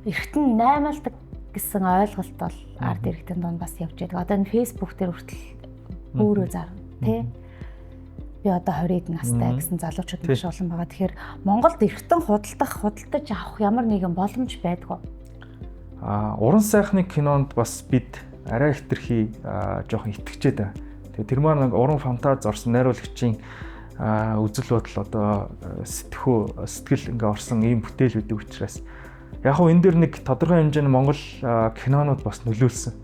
эргэтэн наймаалдаг гэсэн ойлголт бол ард иргэдийн донд бас явж байдаг. Одоо энэ Facebook дээр хүртэл өөрөө зарна тий. Би одоо 20-д настай гэсэн залуучууд маш олон байгаа. Тэгэхээр Монголд эргэтэн худалдаж авах ямар нэгэн боломж байдгүй. Уран сайхны кинонд бас бид арай хэтэрхий жоохон итгэжээд байна. Тэгээ тэр маань нэг уран фантаз орсон найруулагчийн үзэл бодол одоо сэтгэл ингээ орсон ийм бүтээл үүдэг учраас яг хөө энэ дэр нэг тодорхой хэмжээний Монгол кинонууд бас нөлөөлсөн.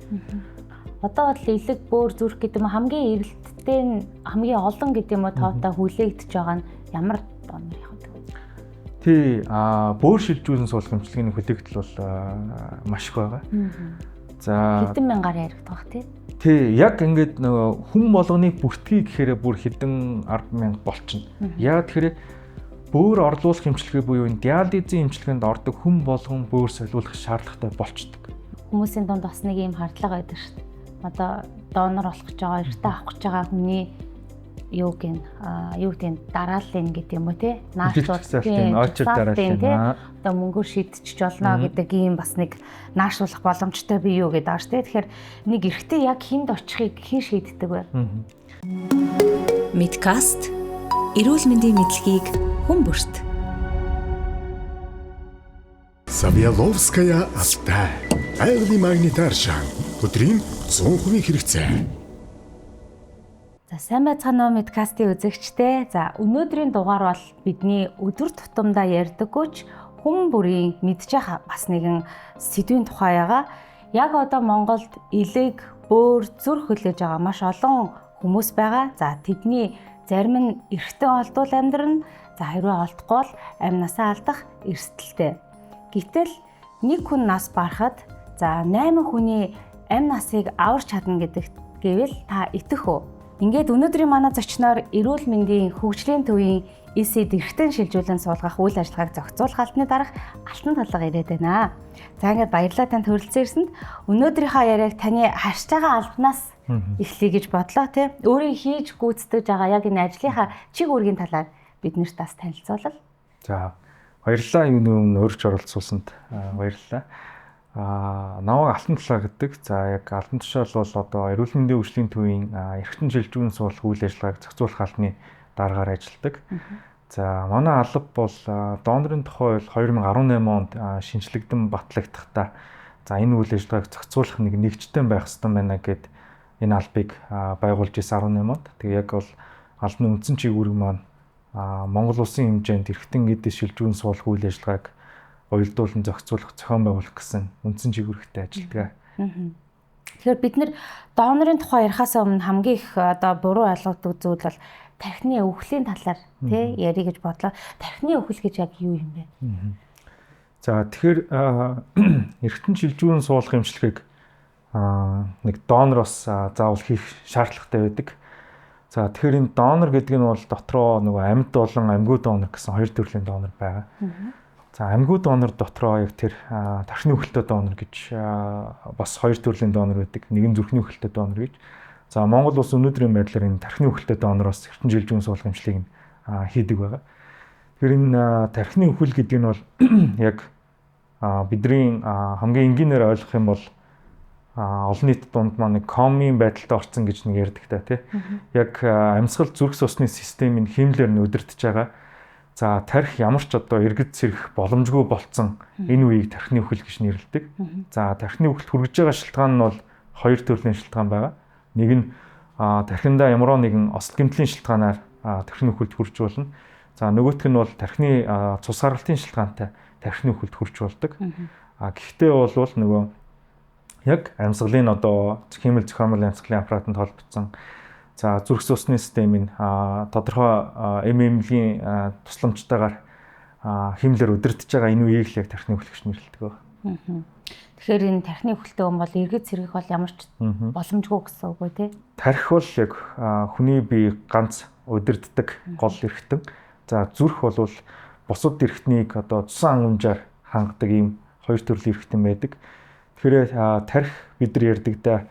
Одоо бол илэг бөөр зүрх гэдэг юм хамгийн эрэлттэй нь хамгийн олон гэдэг юм уу тоотой хүлээгдэж байгаа нь ямар донор яг вэ? Тий, бөөр шилжүүлэн суулгах хэмжлэгийн хүлээгдэл бол маш их байгаа. За хэдэн мянгаар яригдах бах тий? Тий, яг ингээд нөгөө хүн болгоны бүртгий гэхээр бүр хэдэн 10,000 болчихно. Яг тэгэхээр бөөр орлуулах хэмжлэгээ буюу энэ диализын хэмжлэгэнд ордог хүн болгон бөөр солиулах шаардлагатай болчдөг. Хүмүүсийн дунд бас нэг юм хардлага байдаг шүү дээ. Одоо донор болох гэж байгаа, эртээ авах гэж байгаа хүний юу гэдэг дарааллын гэдэг юм уу те? Наашлуулалтын очир дарааллын одоо мөнгөөр шийдчих болно гэдэг ийм бас нэг наашлуулах боломжтой бий юу гэдэг ааш те. Тэгэхээр нэг эртээ яг хүнд очихыг хэн шийддэг вэ? Midcast эрүүл мэндийн мэдлэгийг хүмүүст. Савьяловская алтай. Айрны магнитар шан. Өдрийн 100% хэрэгцээ. За сайн байцгаана уу Midcast-ийн үзэгчдээ. За өнөөдрийн дугаар бол бидний өдөр тутамдаа ярьдаггүйч хүн бүрийн мэдчих бас нэгэн сэдвийн тухай байгаа. Яг одоо Монголд элэг, бөөр, зүрх хүлээж байгаа маш олон хүмүүс байгаа. За тэдний зарим нь эртхэн олдвол амьдрна. За хэрвээ олдохгүй бол амь насаа алдах эрсдэлтэй. Гэтэл нэг хүн нас барахад за 8 хүний амь насыг аварч чадна гэдэгт гэвэл та итгэх үү? Ингээд өнөөдрийн манай зочноор эрүүл мэндийн хөгжлийн төвийн эсэд эргэтэн шилжүүлэн суулгах үйл ажиллагааг зохицуулах албаны дарга Алтан толгой ирээд байна. За ингээд баярлалаа танд хүрэлцэн ирсэнд. Өнөөдрийнхөө яриаг таны харж байгаа албанаас эхлэе гэж бодлоо тий. Өөрийн хийж гүйцэтгэж байгаа яг энэ ажлынхаа чиг үүргийн талаар биднэрт бас танилцуулал. За баярлалаа энэ өөрч оролцуулсанд баярлалаа. Намайг Алтан толгой гэдэг. За яг Алтан тушаал бол одоо эрүүл мэндийн хөгжлийн төвийн эргэтэн шилжүүлэн суулгах үйл ажиллагааг зохицуулах албаны даргаар ажилладаг. За манай алба бол донорын тухай бол 2018 онд шинжлэгдэн батлагдахдаа за энэ үйл ажиллагааг зохицуулах нэг нэгжтэй байх ёстой байна гэд энэ албыг байгуулж ирсэн 18 онд. Тэгээ яг бол албаны үндсэн чиг үүрэг маань Монгол улсын хэмжээнд эргэтэн эдис шилжүүлэн суулгах үйл ажиллагааг уялдуулан зохицуулах зохион байгуулах гэсэн үндсэн чиг үүрэгтэй ажилладаг. Тэгэхээр бид нэр донорын тухай ярихаас өмнө хамгийн их одоо буруу ойлгодог зүйл бол тархины өвхлийн талаар тий ярих гэж бодлоо. Тархины өвхөл гэж яг юу юм бэ? За тэгэхээр эргэтэн шилжүүлэн суулгах эмчилгээг нэг донороос заавал хийх шаардлагатай байдаг. За тэгэхээр энэ донор гэдэг нь бол дотроо нөгөө амьд болон амьгүй донор гэсэн хоёр төрлийн донор байгаа. За амьгүй донор дотроо яг тэр тархины өвхөлтэй донор гэж бас хоёр төрлийн донор байдаг. Нэг нь зүрхний өвхөлтэй донор гэж. За Монгол улс өнөөдрийн байдлаар энэ тархины өвхөлтэй донороос эргэтэн шилжүүлэн суулгах эмчилгээг хийдэг байгаа. Тэгэхээр энэ тархины өвхөл гэдэг нь бол яг бидний хамгийн энгийнээр ойлгох юм бол олон нийт дунд маань нэг комын байдалтай орсон гэж нэг ярьдаг та тий. Яг амьсгал зүрх судасны системийн хэмлэлээр нь удирдах байгаа. За тархи ямар ч одоо эргэж сэрэх боломжгүй болцсон энэ үеийг тархины өвхөл гэж нэрлэдэг. За тархины өвхөлт хүргэж байгаа шалтгаан нь бол хоёр төрлийн шалтгаан байгаа. Нэг нь тархиндаа ямар нэгэн осол гэмтлийн шалтгаанаар тархины өвхөлт хүрч болно. За нөгөөх нь бол тархины цус харгалтын шалтгаантай тархины өвхөлт хүрч болдог. Гэхдээ бол нөгөө яг амьсгалын одоо хэмэл зохиомжлын амьсгалын аппаратанд холбогдсон за зүрх судасны системийн тодорхой эмэмлийн тусламжтайгаар хэмлэлээр удирдах байгаа энэ үеийг л яг тархины өвхөл гэж нэрлэдэг байна. Тэгэхээр энэ тархины өвхөлтэй хүн бол эргэж сэргэх бол ямар ч боломжгүй гэсэн үг үү те? Тархи бол яг хүний бие ганц удирддаг гол эрхтэн. За зүрх бол бусад эрхтнийг одоо цусан хангамжаар хангадаг ийм хоёр төрлийн эрхтэн байдаг. Тэгэхээр тархи бид нар ярьдагда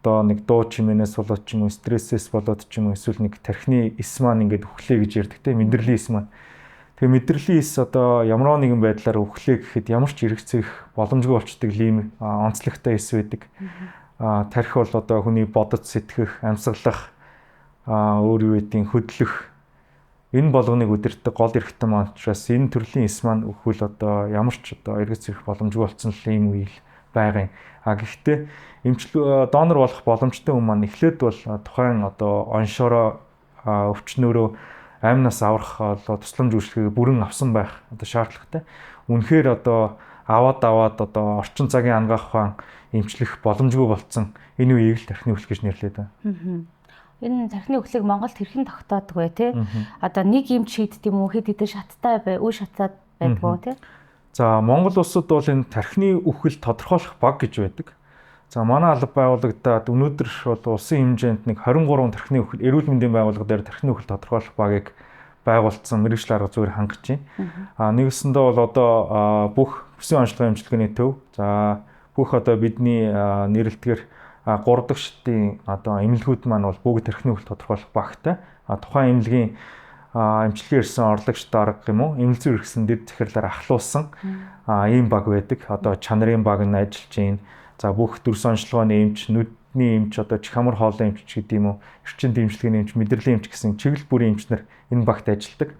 одоо нэг дуу чимээнээс болоод ч юм уу стрессээс болоод ч юм уу эсвэл нэг тархины эс маань ингээд өглөө гэж ярьдаг те мэдрлийн эс маань. Тэгээ мэдрэлийн эс одоо ямар нэгэн байдлаар өвхлээ гэхэд ямар ч эргэцэх боломжгүй болчдөг ийм онцлогтой эс байдаг. Тархи бол одоо хүний бодож сэтгэх, амьсгалах, өөр юу гэдгийг хөдлөх энэ болгоныг удирддаг гол эрхтэн маань учраас энэ төрлийн эс маань өвхөл одоо ямар ч одоо эргэцэх боломжгүй болсон л ийм үйл байгаа юм. Гэхдээ донор болох боломжтой хүн маань эхлээд бол тухайн одоо оншороо өвчнөөрөө аймнаас аврах тусламж үйлчлэгийг бүрэн авсан байх одоо шаардлагатай. Үнэхээр одоо аваад одоо орчин цагийн ангаах ухаан эмчлэх боломжгүй болцсон энэ үеийг л тархины өвлөх гэж нэрлэдэг байна. Энэ тархины өвлийг Монголд хэрхэн тогтоодог вэ те? Одоо нэг эмч хийдэг юм уу? Хэд хэдэн шаттай үе шатаад байдгүй те? За Монгол улсад бол энэ тархины өвхөл тодорхойлох баг гэж байдаг. За манай алба байгууллагад өнөөдөр бол улсын хэмжээнд нэг 23 тархины өвхөл эрүүл мэндийн байгууллага дээр тархины өвхөл тодорхойлох багийг байгуулсан мэргэжил арга зүйр хангаж байна. Нэгэсэндээ бол одоо бүх бүсийн онцлогын эмчилгээний төв. За бүх одоо бидний нэрэлтгэр 3 дахь шатын одоо эмнэлгүүд маань бол бүгд тархины өвхөл тодорхойлох багтай. Тухайн эмнэлгийн эмчилгээ ирсэн орлогч дарга юм уу? Эмнэлэг зүйр гэсэн дэд захирлаар ахлуулсан ийм баг байдаг. Одоо чанарын баг нь ажиллаж байна. За бүх дүрс онцлогооны эмч, нүдний эмч, одоо чих амар хоолой эмч гэдэг юм уу, эрчим дэмжлэгийн эмч, мэдрэлийн эмч гэсэн чиглэл бүрийн эмчнэр энэ багт ажилладаг.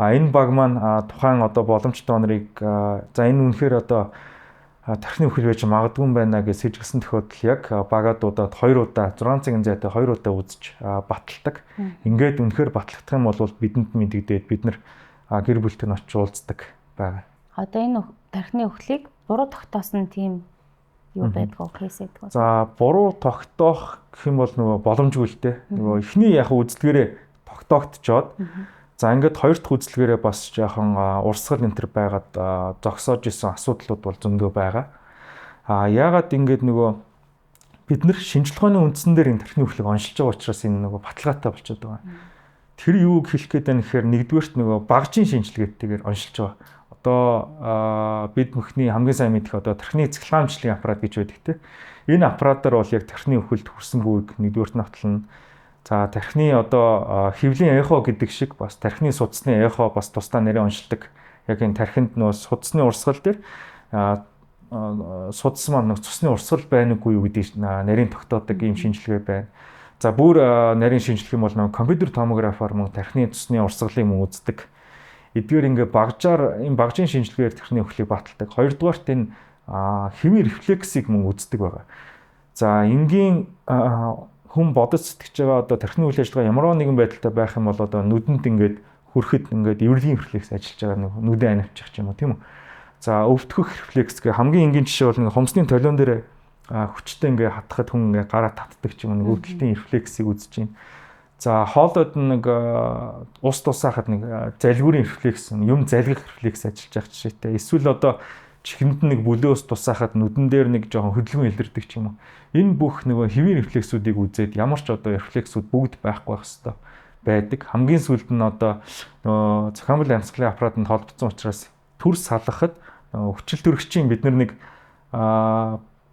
Энэ баг маань тухайн одоо боломжтой донорыг за энэ үнэхээр одоо тархины өвхөл байж магадгүй байна гэж сэжигсэн тохиолдол яг багаадуудад 2 удаа 6 цагийн зайтай 2 удаа үзэж баталдаг. Ингээд үнэхээр батлагдах юм бол бидэнд мэдэгдээд бид нар гэр бүлтэй нь очиж уулздаг байгаа. Одоо энэ тархины өвхлийг буруу тогтоосон тийм юу байдгаа кейс гэдэг. За буруу тогтоох гэх юм бол нөгөө боломжгүй л дээ. Нөгөө эхний яг үзэлгээрээ тогтоогдчиход за ингээд хоёр дахь үзэлгээрээ бас жоохон урсгал энэ төр байгаад зогсоож исэн асуудлууд бол зөндөө байгаа. Яагаад ингээд нөгөө бид нар шинжилгээний үндсэн дээр энэ тархины өвхлийг оншилж байгаа учраас энэ нөгөө баталгаатай болчиход байгаа. Тэр юуг хэлэх гээд байна гэхээр нэгдүгээрт нөгөө багжийн шинжилгээтэйгээр оншилж байгаа. Одоо бид бүхний хамгийн сайн мэдэх одоо тархины цэцгэлгаамжлалын аппарат гэж байдаг те. Энэ аппаратаар бол яг тархины өвхөлд хүрсэнгүйг нэгдүгээрт нь батална. За тархины одоо хэвлийн эхо гэдэг шиг бас тархины судасны эхо бас тусдаа нэрээ оншилдог. Яг энэ тархинд нөө судасны урсгал дээр судас маань цусны урсгал байна уугүй юу гэдэг нарийн тогтоодог ийм шинжилгээ байна. За бүр нарийн шинжилгээ бол компьютер томографаар мөн тархины цусны урсгалыг мөн үздэг. Эдгээр ингээ энэ багжийн шинжилгээгээр тархины өвхлийг баталдаг. Хоёрдугаарт энэ хэвийн рефлексийг мөн үздэг байгаа. За энгийн хүн бодож сэтгэж байгаа одоо тархины үйл ажиллагаа ямар нэгэн байдалтай байх юм бол одоо нүдэнд ингээд хүрэхэд ингээд эврлийн рефлекс ажиллаж байгаа нүдэн анивчих ч юм уу тийм үү. За өвдгөх рефлекс гэх хамгийн энгийн жишээ бол нэг хумсны толион дээр хүчтэй ингээ хатахад хүн ингээ гараа татдаг ч юм уу өвдөлтийн рефлексийг үзэж байна. За хоолойд нэг ус тусаахад нэг залгуурын рефлекс юм залгих рефлекс ажиллаж байгаа жишээтэй. Эсвэл одоо чихэнд нэг бүлөөс тусаахад нүдэн дээр нэг жоохон хөдөлгөөн илэрдэг ч юм уу. Энэ бүх нөгөө хэвийн рефлексүүдийг үзээд ямар ч одоо рефлексүүд бүгд байхгүй байх хэвээр байдаг. Хамгийн сүүлд нь одоо нөгөө зохиомжтой амьсгалын аппаратанд холбогдсон учраас төр салгахад хүчил төрөгчийн бид нэг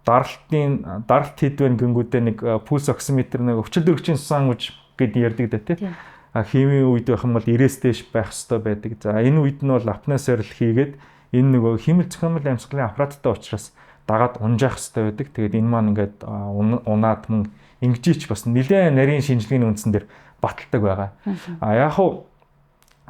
даралт хийдвэн гингүүдээ нэг пульс оксиметр нэг хүчил төрөгчийн сан гэж ярьдаг да тий. Химийн үед байх юм бол 90-с дээш байх ёстой байдаг. За энэ үед нь бол апне сорил хийгээд энэ нөгөө химэл зохиомжтой амьсгалын аппараттай учраас дагаад унжаах ёстой байдаг. Тэгээд энэ маань ингээд унаад мөн ингэжээч бас нэлээд нарийн шинжилгээний үндсэн дээр баталдаг байгаа. Яг хуу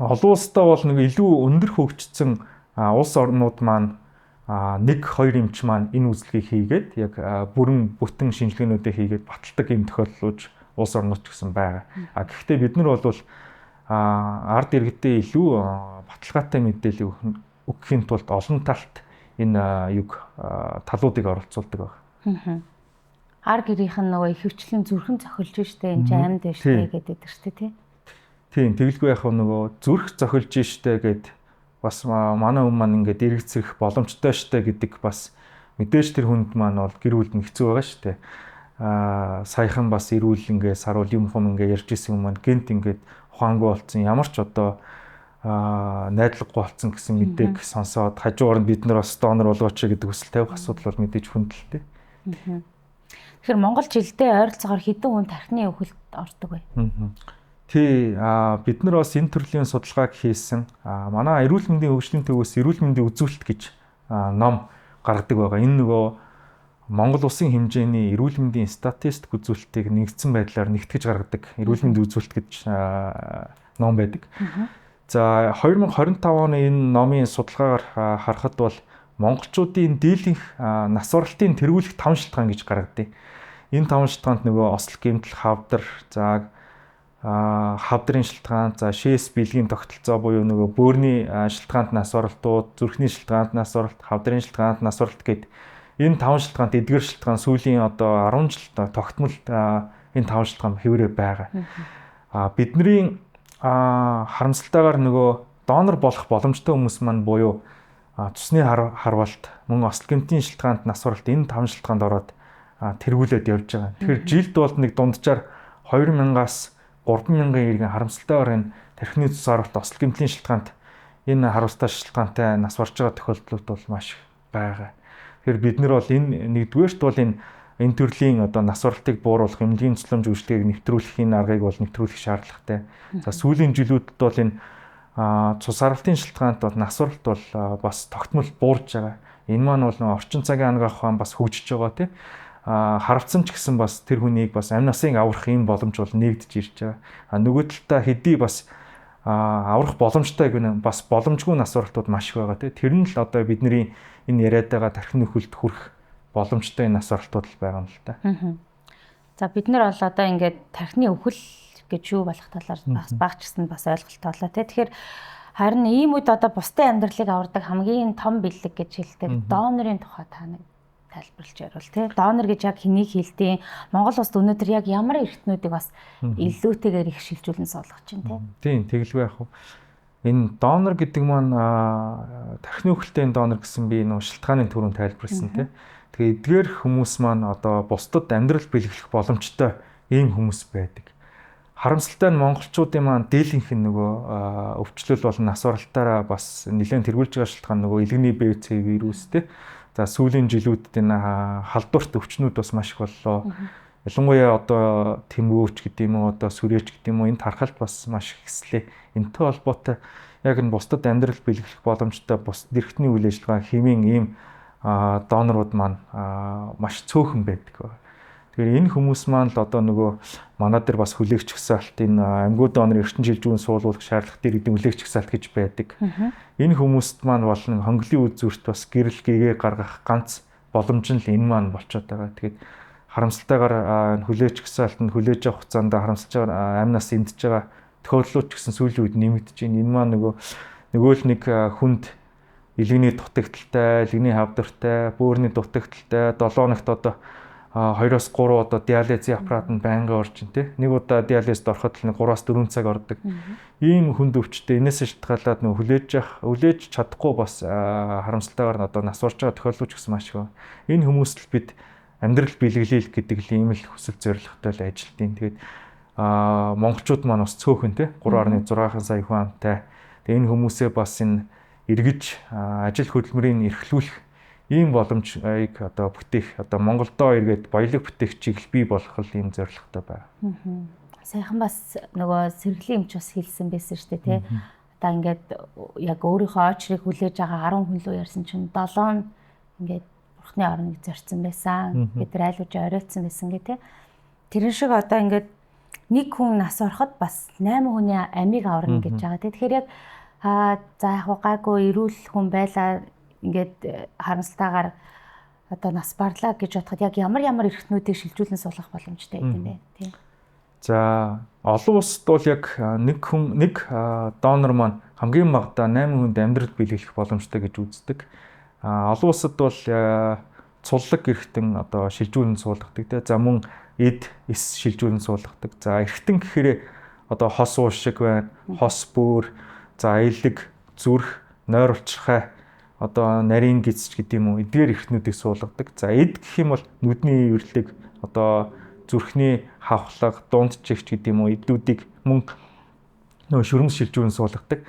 олон улстай бол нэг илүү өндөр хөгжсөн улс орнууд маань 1-2 эмч маань энэ үзлэгийг хийгээд яг бүрэн бүтэн шинжилгээнүүдээ хийгээд баталдаг юм тохиолдлууд улс орнууд ч гэсэн байгаа. Гэхдээ бид нар бол ард иргэдээ илүү баталгаатай мэдээлэл өгөхийн тулд олон талт энэ талуудыг оролцуулдаг байна. Ар гэрийнх нь нөгөө ихэвчлэн зүрхэн цохилж штэ энэ амьд байна штэ гэдэг штэ тий. Тийм тэгэлгүй яг нөгөө зүрх цохилж штэ гэд бас манай хүн маань ингээд эргэцрэх боломжтой штэ гэдэг бас мэдээж тэр хүнд маань бол гэр бүлд нь хэцүү байгаа штэ. Саяхан бас эрүүл ингээ саруул юм ингээ ярьж исэн юм маань гэнт ингээд ухаангүй болцсон ямар ч одоо найдлаггүй болцсон гэсэн мэдээг сонсоод хажуугаар нь бид нар бас донор болгооч гэдэг хүсэл тавих асуудал бол мэдээж хүндэлтэй. Тэгэхээр Монгол жилдээ ойролцоогоор хэдэн хүн тархины өвхөлд ордог вэ? Тий, бид нар бас энэ төрлийн судалгааг хийсэн. Манай эрүүл мэндийн хөгжлийн төвөөс эрүүл мэндийн үзүүлэлт гэж ном гаргадаг байгаа. Энэ нөгөө Монгол улсын хэмжээний эрүүл мэндийн статистик үзүүлэлтийг нэгдсэн байдлаар нэгтгэж гаргадаг эрүүл мэндийн үзүүлэлт гэж ном байдаг. За 2025 оны энэ номын судалгаагаар харахад бол монголчуудын дийлэнх нас баралтын тэргүүлэх 5 шалтгаан гэж гаргадаг. Энэ 5 шалтгаанд нөгөө осол гэмтэл, хавдар, за хавдрын шалтгаан, за шээс бэлгийн тогтолцоо буюу нөгөө бөөрийн шалтгаанд нас баралтууд, зүрхний шалтгаанд нас баралт, хавдрын шалтгаанд нас баралт гэд энэ 5 шалтгаанд эдгээр шалтгаан сүүлийн одоо 10 жил тогтмол энэ 5 шалтгаан хэврээ байгаа. Бидний харамсалтайгаар нөгөө донор болох боломжтой хүмүүс маань буюу цусны харвалт, мөн осол гэмтийн шалтгаанд нас баралт энэ 5 шалтгаанд ороод тэргүүлээд явж байгаа. Тэгэхээр жилд бол нэг дунджаар 2000-аас 3000 иргэн харамсалтайгаар энэ тархины цус харвалт, осол гэмтлийн шалтгаанд энэ харамсалтай шалтгаантай нас барж байгаа тохиолдлууд бол маш их байгаа. Тэгэхээр бид нар бол энэ нэгдүгээрт бол энэ төрлийн одоо нас баралтыг бууруулах эмнэлгийн цэцлэмж үйлчлэгийг нэвтрүүлэхийн аргыг бол нэвтрүүлэх шаардлагатай. За сүүлийн жилүүдэд бол энэ цус харвалтын шалтгаанд бол нас баралт бол бас тогтмол буурж байгаа. Энэ маань бол орчин цагийн анагаах ухаан бас хөгжиж байгаа тийм. Харавцсан ч гэсэн бас тэр хүнийг бас амь насыг аврах юм боломж бол нэгдэж ирж байгаа. Нөгөө талдаа хэдий бас аврах боломжтой гэнэ бас боломжгүй нас баралтууд маш их байгаа тийм. Тэр нь л одоо бидний энэ яриад байгаа тархины хөлд хүрэх боломжтой нас баралтууд л байгаа юм л та. За бид нар бол одоо ингээд тархины өвхөл гэж юу болох талаар бас багчсан бас ойлголттой болоо тийм. Тэгэхээр харин ийм үед одоо бусдын амьдралыг авардаг хамгийн том бэлэг гэж хэлдэг донорын тухай та нэг тайлбарлаж ярил тий. Донор гэж яг хэнийг хэлдэг? Монгол улсад өнөөдөр яг ямар эрхтнүүдийг бас илүүтэйгээр их шилжүүлэн суулгаж байна тий. Тийм, тэгэлгүй яг. Энэ донор гэдэг маань тархины өвөлтэй донор гэсэн би нөө шалтгааны түрүүнд тайлбарласан тий. Тэгээ эдгээр хүмүүс маань одоо бусдад амьдрал бэлэглэх боломжтой ийм хүмүүс байдаг. Харамсалтай нь монголчуудын маань дийлэнх нөгөө өвчлөл болон нас баралтаараа бас нэлээд тэргүүлж байгаа шалтгаан нөгөө илгэний БЦ вирус тий. За сүүлийн жилүүдэд энэ халдварт өвчнүүд бас маш их боллоо. Ялангуяа одоо тэмгүүч гэдэг юм уу, одоо сүрээч гэдэг юм уу, энэ тархалт бас маш их ихслээ. Энэтэй холбоотой яг энэ бусдад амьдрал бэлэглэх боломжтой бус эрхтний үйл ажиллагаа хэмээн ийм донорууд маань маш цөөхөн байдаг. Тэгэхээр энэ хүмүүс маань л одоо нөгөө манай дээр бас хүлээгч хсаалт энэ амьгуу донор эрчим шилжүүн суулгах шаардлага дээр эдийн хүлээгч хсаалт гэж байдаг. Энэ хүмүүст маань бол нэг хонглын үзүүрт бас гэрэл гэгээ гаргах ганц боломж нь л энэ маань болчиход байгаа. Тэгээд харамсалтайгаар хүлээгч хсаалтанд хүлээж авах хугацаанд харамсалж байгаа амь нас эндэж байгаа тохиолдлууд ч гэсэн сүүлийн үед нэмэгдэж байна. Энэ маань нөгөө л нэг хүнд илгэний дутагдaltaй, илгэний хавдартай, бөөрийн дутагдaltaй, 7 хоногт одоо 2-3 одоо диализийн аппаратанд байнга орж ин тэ. Нэг удаа диализд ороход л 3-4 цаг ордог. Ийм хүнд өвчтэй энэс шалтгаалаад нөх хүлээж чадахгүй бас харамсалтайгаар одоо нас орж байгаа тохиолдол ч гэсэн маш их байна. Энэ хүмүүст л бид амьдрал бэлгэлээл гэдэг л ийм л хүсэл зорилготой л ажилтیں۔ Тэгээд монголчууд маань бас цөөхөн тэ 3.6 сая хүн амтай. Тэгээд энэ хүмүүсээ бас энэ эргэж ажил хөдөлмөрийн эрхлүүлэх ийм боломжийг одоо бүтээх одоо Монголдоо эргээд баялаг бүтээх чиглэл бий болох л ийм зорилготой байна. Сайхан бас нөгөө сэргэлийн эмч бас хэлсэн байсан шүү дээ тий. Одоо ингээд яг өөрийнхөө очрыг хүлээж байгаа 10 хүн лөө ярьсан чинь 7 ингээд бурхны орныг зорьсон байсан. Бид нар айлууж оройтсан байсан гэ тий. Тэрэн шиг одоо ингээд нэг хүн нас ороход бас 8 хүний амийг аварна гэж байгаа тий. Тэгэхээр яг за яг гайгүй эрүүл хүн байлаа ингээд харамсалтайгаар одоо нас барлаа гэж бодоход яг ямар эрхтнүүдийг шилжүүлэн суулгах боломжтой юм бэ тийм. За олон улсад бол яг нэг донор маань хамгийн багадаа 8 хүнд амьдрал биелүүлэх боломжтой гэж үздэг. Олон улсад бол цуллаг эрхтэн одоо шилжүүлэн суулгадаг тийм. За мөн эд эс шилжүүлэн суулгадаг. За эрхтэн гэхээр одоо хос уушиг байна, хос бөөр, за аялаг, зүрх, нойр улчирхай одоо нарийн гизч гэдэг юм уу эдгээр эрхтнүүдийг суулгадаг. За эд гэх юм бол нүдний ивэрлэг одоо зүрхний хавхлага, дунд чигч гэдэг юм уу эдүүдийг мөн нөгөө шүрмс шилжүүлэн суулгадаг.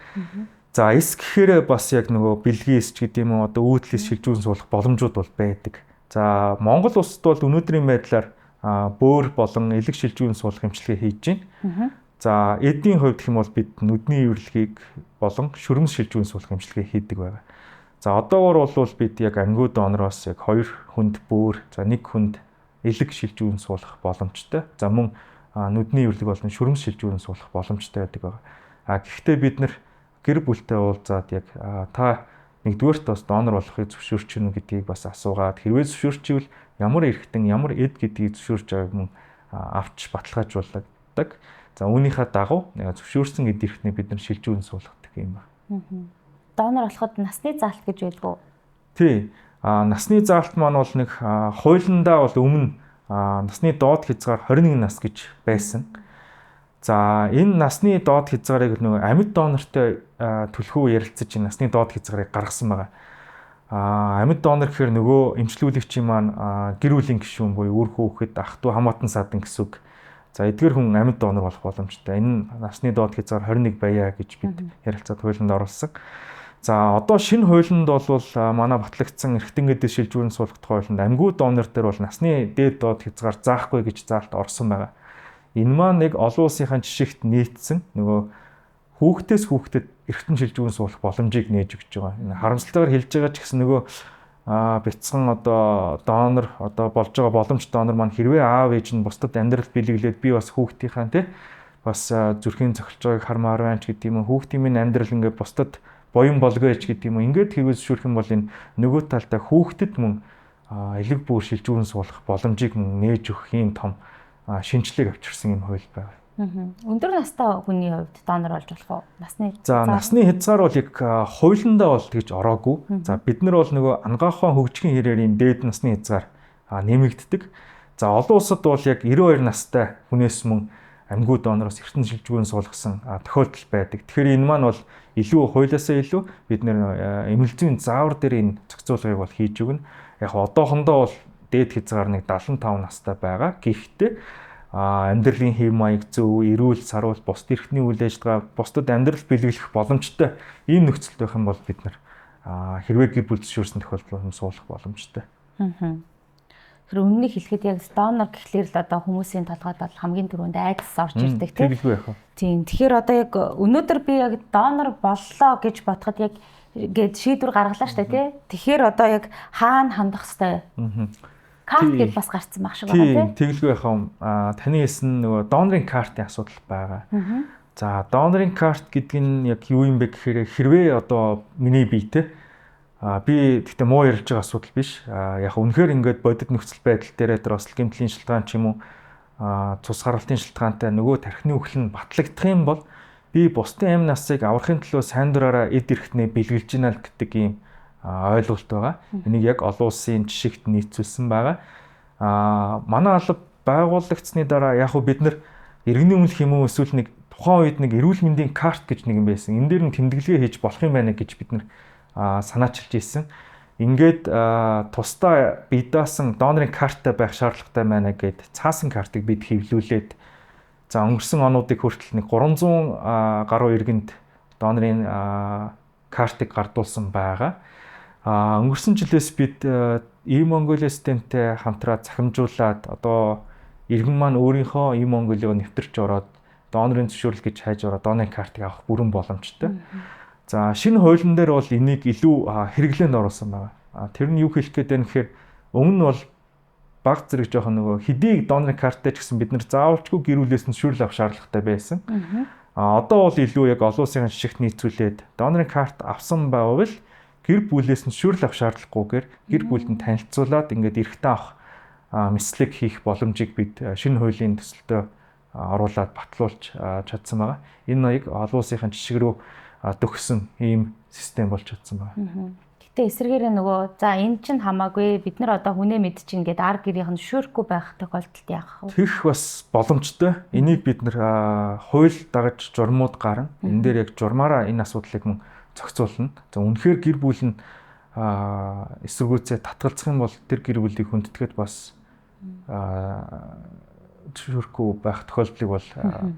За эс гэхээр бас яг нөгөө бэлгийн эс гэдэг юм уу одоо өөдлөс шилжүүлэн суулгах боломжууд бол байдаг. За Монгол улсад бол өнөөдрийн байдлаар бөөр болон элэг шилжүүлэн суулгах эмчилгээ хийж байна. За эдийн хувьд гэх юм бол бид нүдний эвэрлэгийг болон шүрмс шилжүүн суулгах эмчилгээ хийдэг байгаа. За одоогоор бол бид яг амьгуу донороос яг 2 хүнд бөөр, за 1 хүнд элэг шилжүүн суулгах боломжтой. За мөн нүдний эвэрлэг болон шүрмс шилжүүн суулгах боломжтой байдаг байгаа. Гэхдээ бид нэр гэр бүлтэй уулзаад яг та нэгдүгээрт бас донор болохыг зөвшөөрч гэнэ гэдгийг бас асуугаад хэрвээ зөвшөөрчихвэл ямар эрхтэн ямар эд гэдгийг зөвшөөрч байгааг мөн авч баталгаажуулдаг. За үүнийхээ дагуу зөвшөөрсөн эд эрхтний бид нар шилжүүн суулгадаг юм байна. Донор болоход насны заалт гэж байдаг уу? Тий. Насны заалт маань бол нэг хуулиндаа бол өмнө насны доод хязгаар 21 нас гэж байсан. За энэ насны доод хязгаарыг нөгөө амьд донортой түлхүү ярилцаж энэ насны доод хязгаарыг гаргасан байгаа. Амьд донор гэхээр нөгөө эмчлүүлэгчийн маань гэр бүлийн гишүүн буюу үр хүүхэд, ах トゥ хамаатан садан гэсэн үг. За эдгээр хүн амьд донор болох боломжтой. Энэ насны доод хязгаар 21 байя гэж бид ярилцаад хуулинд оруулсан. За одоо шинэ хуулинд бол манай батлагдсан эрхтэн эдэс шилжүүрэн суулгах хуулинд амьгуу донор дээр бол насны дээд доод хязгаар заахгүй гэж заалт орсон байгаа. Энэ маань нэг олон улсынхаа жишгт нийцсэн нөгөө хүүхдээс хүүхдэд эрхтэн шилжүүрэн суулгах боломжийг нээж өгч байгаа. Энэ харамсалтайгаар хэлж байгаа ч гэсэн нөгөө бяцхан одоо донор одоо болж байгаа боломж донор маань хэрвээ аав ээж нь бусдад амьдрал бэлэглээд би бас хүүхдийнхаа тий бас зүрхийн цохилж байгааг хармаар байна ч гэдэг юм уу хүүхдийн минь амьдрал ингээд бусдад боён болгооч гэдэг юм уу ингээд хэрвээ зөвшөөрөх юм бол энэ нөгөө талдаа хүүхдэд мөн элэг бүр шилжүүрэн суулгах боломжийг мөн нээж өгөх юм том шинжлэх авчирсан юм хууль байна. Өндөр настай хүний хувьд донор болж болох уу? Насны насны хязгаар бол яг хуулиндаа бол тэгж ороогүй. За бид нар бол нөгөө анагаахын хөгжихийн хэрээрийн дээд насны хязгаар нэмэгддэг. За олон улсад бол яг 92 настай хүнээс мөн амьгуу донороос эртэн шилжүүрэн суулгасан тохиолдол байдаг. Тэгэхээр энэ маань бол илүү хуулиасаа илүү бид нэр эмнэлзийн заавар дээр энэ зохицуулгыг бол хийж өгнө. Яг одоохондоо бол дээд хязгаар нэг 75 настай байгаа. Гэхдээ амьдралын хэв маяг зөв, эрүүл, саруул, бусд эрхтний үйл ажиллагаа, бусдад амьдрал бэлэглэх боломжтой ийм нөхцөлд байх юм бол бид нар хэрвээ гэр бүл зөвшөөрсөн тохиолдолд суулгах боломжтой. Тэр үннийг хэлэхэд яг донор гэхлээр л одоо хүмүүсийн толгойд бол хамгийн түрүүнд айдас орж ирдэг тийм. Тэгэлгүй яах вэ? Тийм. Тэгэхээр одоо яг өнөөдөр би яг донор боллоо гэж бодоход яг гээд шийдвэр гаргалаа штэ тий. Тэгэхээр одоо яг хаана хандах хэвээр карт гэж бас гарцсан баг шиг байна тий. Тэгэлгүй яах вэ? Таны хэлсэн нөгөө донорын картын асуудал байгаа. За донорын карт гэдэг нь яг юу юм бэ гэхээр хэрвээ одоо миний бие тий би гэхдээ муу ярьж байгаа асуудал биш. Яг үнэхээр ингээд бодит нөхцөл байдал дээр тэр осол гэмтлийн шалтгаан ч юм уу цус харалтын шалтгаантай нөгөө тархины үхэл нь батлагдах юм бол би бусдын амь насыг аврахын төлөө сайн дураараа эд эрхтнээ бэлгэлж гинэ гэдэг ийм ойлголт байгаа. Энийг яг олон улсын жишгт нийцүүлсэн байгаа. Манай алба байгуулагдсны дараа яг бид нар иргэний өмнөх юм уу эсвэл нэг тухайн үед нэг эрүүл мэндийн карт гэж нэг юм байсан. Энэ дээр нь тэмдэглэгээ хийж болох юм байна гэж бид нар санаачилж ийсэн. Ингээд тусдаа бие даасан донорын карттай байх шаардлагатай байна гэд цаасан картыг бид хэвлүүлээд за өнгөрсөн онуудыг хүртэл нэг 300 гаруй иргэнд донорын картыг гардуулсан байгаа. Өнгөрсөн жилээс бид E-Mongolia системтэй хамтраад захимжуулаад одоо иргэн маань өөрийнхөө E-Mongolia-го нэвтэрч ороод донорын зөвшөөрөл гэж хайж ороод донорын картыг авах бүрэн боломжтой. За шинэ хуулийн дээр бол энийг илүү хэрэглээнд оруулсан байна. Тэр нь юу хэлэх гээд байна гэхээр өмнө нь бол баг зэрэг жоохон нөгөө хэдийг донорын карттай ч гэсэн бид нар заавалчгүй гэр бүлээс нь зөвшөөрөл авах шаардлагатай байсан. Одоо бол илүү яг олон улсын жишгт нийцүүлээд донорын карт авсан байвал гэр бүлээс нь зөвшөөрөл авах шаардлагагүйгээр гэр бүлд нь танилцуулаад ингээд эрхтэн авах мэслэг хийх боломжийг бид шинэ хуулийн төсөлтөд оруулаад батлуулж чадсан байгаа. Энэ ноёг олон улсын жишг рүү төгсөн ийм систем болж чадсан байна. Гэтэ эсвэргээрээ нөгөө за энэ чинь хамаагүй бид нар одоо хүнээ мэдчихин гэдэг ар гэрийнх нь зөвшөөрөхгүй байх тохиолдолд яах вэ? Тэгэх бас боломжтой. Энийг бид нар хууль дагаж журмууд гарна. Энэ дээр яг журмаараа энэ асуудлыг мөн зохицуулна. За үнэхээр гэр бүл нь эсэргүүцээ татгалзах юм бол тэр гэр бүлийг хүндэтгээд бас зөвшөөрөхгүй байх тохиолдлыг бол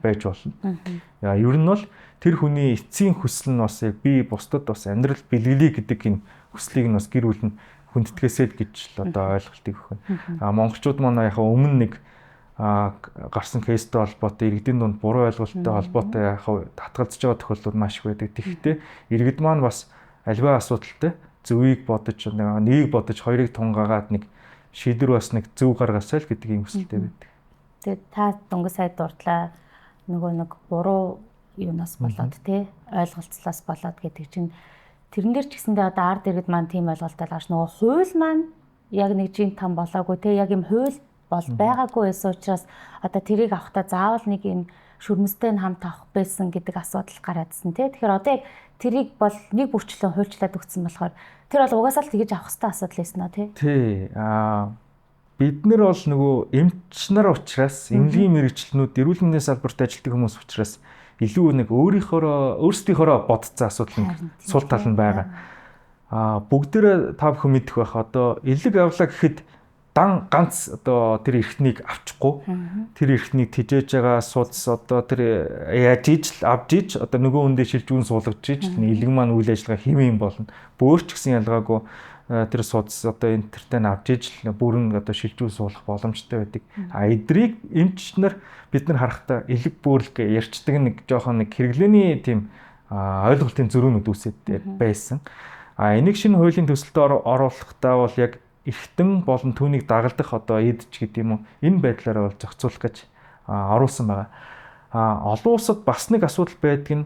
байж болно. Ер нь бол тэр хүний эцсийн хүсэл нь бас яг би бусдад бас амьдрал бэлгэлье гэдэг энэ хүслийг нь бас гэр бүл нь хүндэтгээсэй гэж л одоо ойлголтыг өгнө. Монголчууд маань яг өмнө нэг гарсан кейстэй холбоотой иргэдийн дунд буруу ойлголттой холбоотой яг татгалзаж байгаа тохиолдлууд маш их байдаг. Тэгэхдээ иргэд маань бас альва асуудалтай зөвийг бодож нэгийг бодож хоёрыг тунгаагаад нэг шийдвэр бас нэг зөв гаргасаа л гэдэг юм хүсэлтэй байдаг. Тэгээд та дөнгөж сая дурдлаа нөгөө нэг буруу юунаас болоод тий ойлголцлоос болоод гэдэг чинь тэрэн дээр ч гэсэндээ одоо ард иргэд маань тийм ойлголттой гарч нөгөө хууль маань яг нэг жин там болоогүй тий яг юм хууль бол байгаагүй байсан учраас одоо тэрийг авахтаа заавал нэг юм шүрмэстэй хамт авах байсан гэдэг асуудал гараадсэн тий. Тэгэхээр одоо яг тэрийг бол нэг бүрчлэн хуульчлаад өгсөн болохоор тэр бол угаасаа л тэгэж авах хэрэгтэй асуудал байсан аа тий. Тий. Бид нар бол нөгөө эмч нар учраас эмнэлгийн мэрэгчлэнүүд эрүүл мэндийн салбарт ажилладаг хүмүүс учраас илүү нэг өөрсдийнхөө бодцсон асуудал нэг сул тал нь байгаа. Бүгдээрээ та бүхэн мэдэх байх. Одоо элэг авлаа гэхэд дан ганц одоо тэр эрхтнийг авчихгүй тэр эрхтнийг тижээж байгаа судас одоо тэр яаж ижил авж иж одоо нөгөө хүндээ шилжүүн суулгаж иж элэг маань үйл ажиллагаа хэмээн болно. Бөөрч гэсэн ялгаагүй тэр судас одоо энтертэй нь авж иж бүрэн одоо шилжүүн суулгах боломжтой байдаг. Эдрийг эмч нар бид нар харахтаа элэг бөөрл ярьцдаг нэг жоохон нэг хэрэглээний тийм ойлголтын зөрүүнүүд үүсэт байсан. Энийг шинэ хуулийн төсөлд оруулахдаа бол яг эрхтэн болон түүнийг дагалдах одоо эдж гэдэг юм уу энэ байдлаараа бол зохицуулах гэж оруулсан байгаа. Олон улсад бас нэг асуудал байдаг нь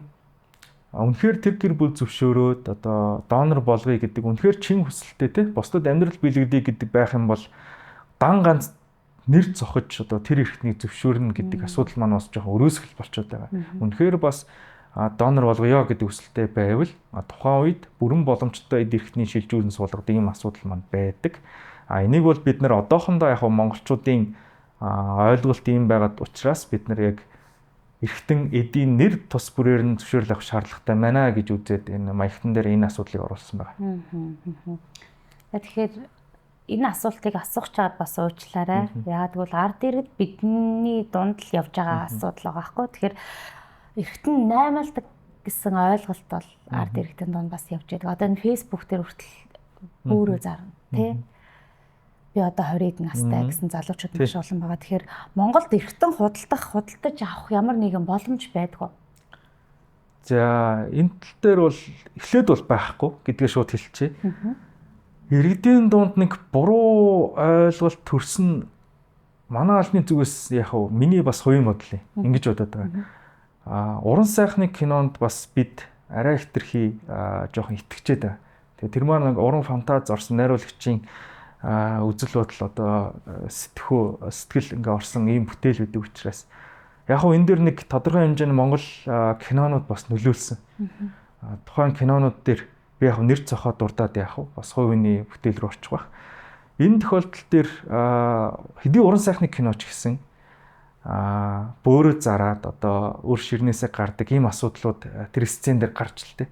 үнэхээр тэр гэр бүл зөвшөөрөөд одоо донор болгоё гэдэг үнэхээр чин хүсэлтэй те бусдад амьдрал биелэгдэе гэдэг байх юм бол дан ганц нэр зохиж одоо тэр эрхтнийг зөвшөөрнө гэдэг асуудал маань бас жоохон өрөөсгөл болчиход байгаа. Үнэхээр бас донор болгоё гэдэг хүсэлтэй байвал тухайн үед бүрэн боломжтой эд эрхтний шилжүүлэн суулгадаг ийм асуудал маань байдаг. Энийг бол бид нар одоохондоо яг монголчуудын ойлголт ийм байгаад учраас бид нар яг эрхтэн эдийн нэр тус бүрээр нь зөвшөөрөл авах шаардлагатай байна гэж үзээд энэ маягтан дээр энэ асуудлыг оруулсан байна. Тэгэхээр энэ асуултыг асуух чад бас уучлаарай. Яагаад гэвэл ард иргэд бидний дунд л явж байгаа асуудал байгаа байхгүй. Тэгэхээр эрхтэн наймаалдаг гэсэн ойлголт бол ард иргэдийн дунд бас явж байдаг. Одоо энэ фэйсбુક дээр хүртэл өөрөө зарна тий. Би одоо 20-д настай гэсэн залуучууд маш олон байгаа. Тэгэхээр Монголд эрхтэн худалдаж авах ямар нэгэн боломж байдгүй. За энэ тал дээр бол эхлээд бол байхгүй гэдгээ шууд хэлчихье. Иргэдийн дунд нэг буруу ойлголт төрсөн манай албаны зүгээс яг миний бас хувийн бодлоо ингэж бодоод байгаа. Уран сайхны кинонд бас бид арай хэтэрхий жоохон итгэжээд байгаа. Тэгээ тэр маань уран фантаз орсон найруулагчийн үзэл бодол одоо сэтгэл ингээ орсон ийм бүтээл үүдэг учраас яг энэ дэр нэг тодорхой хэмжээний Монгол кинонууд бас нөлөөлсөн. Тухайн кинонууд дээр би яг нэр цохоо дурдаад яг бас хувийн бүтээл рүү орчих байх. Энэ тохиолдол дээр хэдий уран сайхны кино ч гэсэн бөөрө зараад одоо өөр ширнээсээ гардаг ийм асуудлууд тэр сцен дээр гарч л тээ.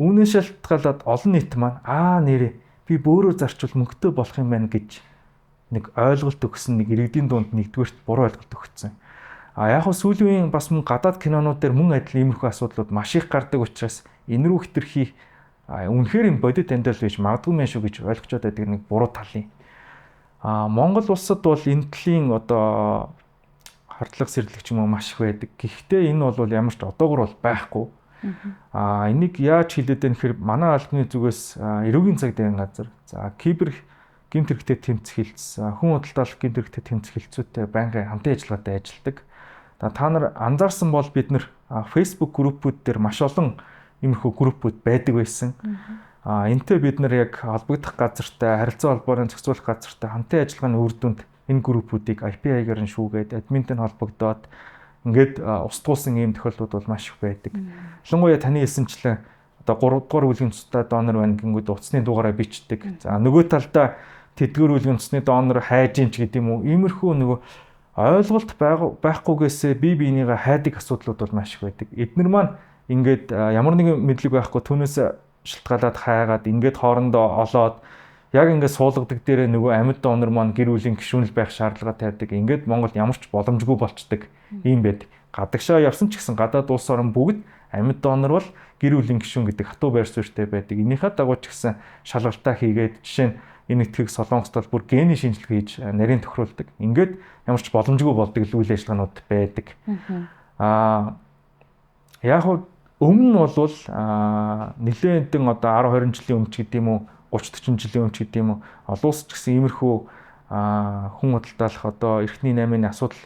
Үүнээс шалтгаалаад олон нийт маань нэрээ би бөөрө зарчвал мөнгөтэй болох юм байна гэж нэг ойлголт өгсөн нэг иргэдийн дунд нэгдүгээрт буруу ойлголт өгсөн. Яг нь сүүлийн бас гадаад кинонууд дээр мөн адил иймэрхүү асуудлууд маш их гардаг учраас энэ рүү хэтэрхий үнэхээр юм бодит амьдрал биш магадгүй мэн шүү гэж ойлгочод байдаг нэг буруу тал юм. Монгол улсад бол энэ талын одоо хардлага сэрлэгч юм уу маш их байдаг. Гэхдээ энэ бол ямар ч одоогор бол байхгүй. Энийг яаж хэлээд байх гэхээр манай албаны зүгээс эрүүгийн цаг дээгүүр газар кибер гэмт хэрэгтэд тэмцэх хэлц хүн худалдаалах гэмт хэрэгтэд тэмцэх хэлцүүтэй байнгын хамтын ажиллагаатай ажилладаг. Та нар анзаарсан бол бид нэр Facebook группүүд дээр маш олон иймэрхүү группүүд байдаг байсан. Энтэй бид нар яг холбогдох газартай харилцаа холбооны зохицуулах газартай хамтын ажиллагааны үр дүнд энэ группүүдийг IP хаягаар нь шүүгээд админтэй холбогдоод ингээд устгуулсан ийм тохиолдлууд бол маш их байдаг. Ялангуяа таны хэлсэнчлэн одоо 3 дугаар үлгэн цустай донор байна гингүүд утасны дугаараа бичдэг. За нөгөө талдаа тэдгээр үлгэн цусны донор хайж ин ч гэдэг юм уу. Иймэрхүү нөгөө ойлголт байхгүйгээсээ бие биенийгээ хайдаг асуудлууд бол маш их байдаг. Эднэр маань ингээд ямар нэгэн мэдлэг байхгүй түүнээс шалтгаалаад хайгаад ингээд хоорондоо олоод яг ингээд суулгадаг дээрээ нөгөө амьд донор маань гэр бүлийн гишүүнэл байх шаардлага тавьдаг. Ингээд Монголд ямар ч боломжгүй болцдог юм байдаг. Гадагшаа явсан ч гэсэн гадаад улс орн бүгд амьд донор бол гэр бүлийн гишүүн гэдэг хатуу байр суурьтай байдаг. Энийхээ дагуу ч гэсэн шалгалтаа хийгээд жишээ нь энэ этгийг Солонгост бол бүр гений шинжилгээ хийж нарийн тохируулдаг. Ингээд ямар ч боломжгүй болдог л үйл ажиллагаанууд байдаг. Яг хөө өмнө нь бол нэлээд хэдэн одоо 10 20 жилийн өмнө ч гэдэг юм уу 30 40 жилийн өмнө ч гэдэг юм уу олон улс ч гэсэн иймэрхүү хүн худалдаалах одоо эрхний 8-ны асуудал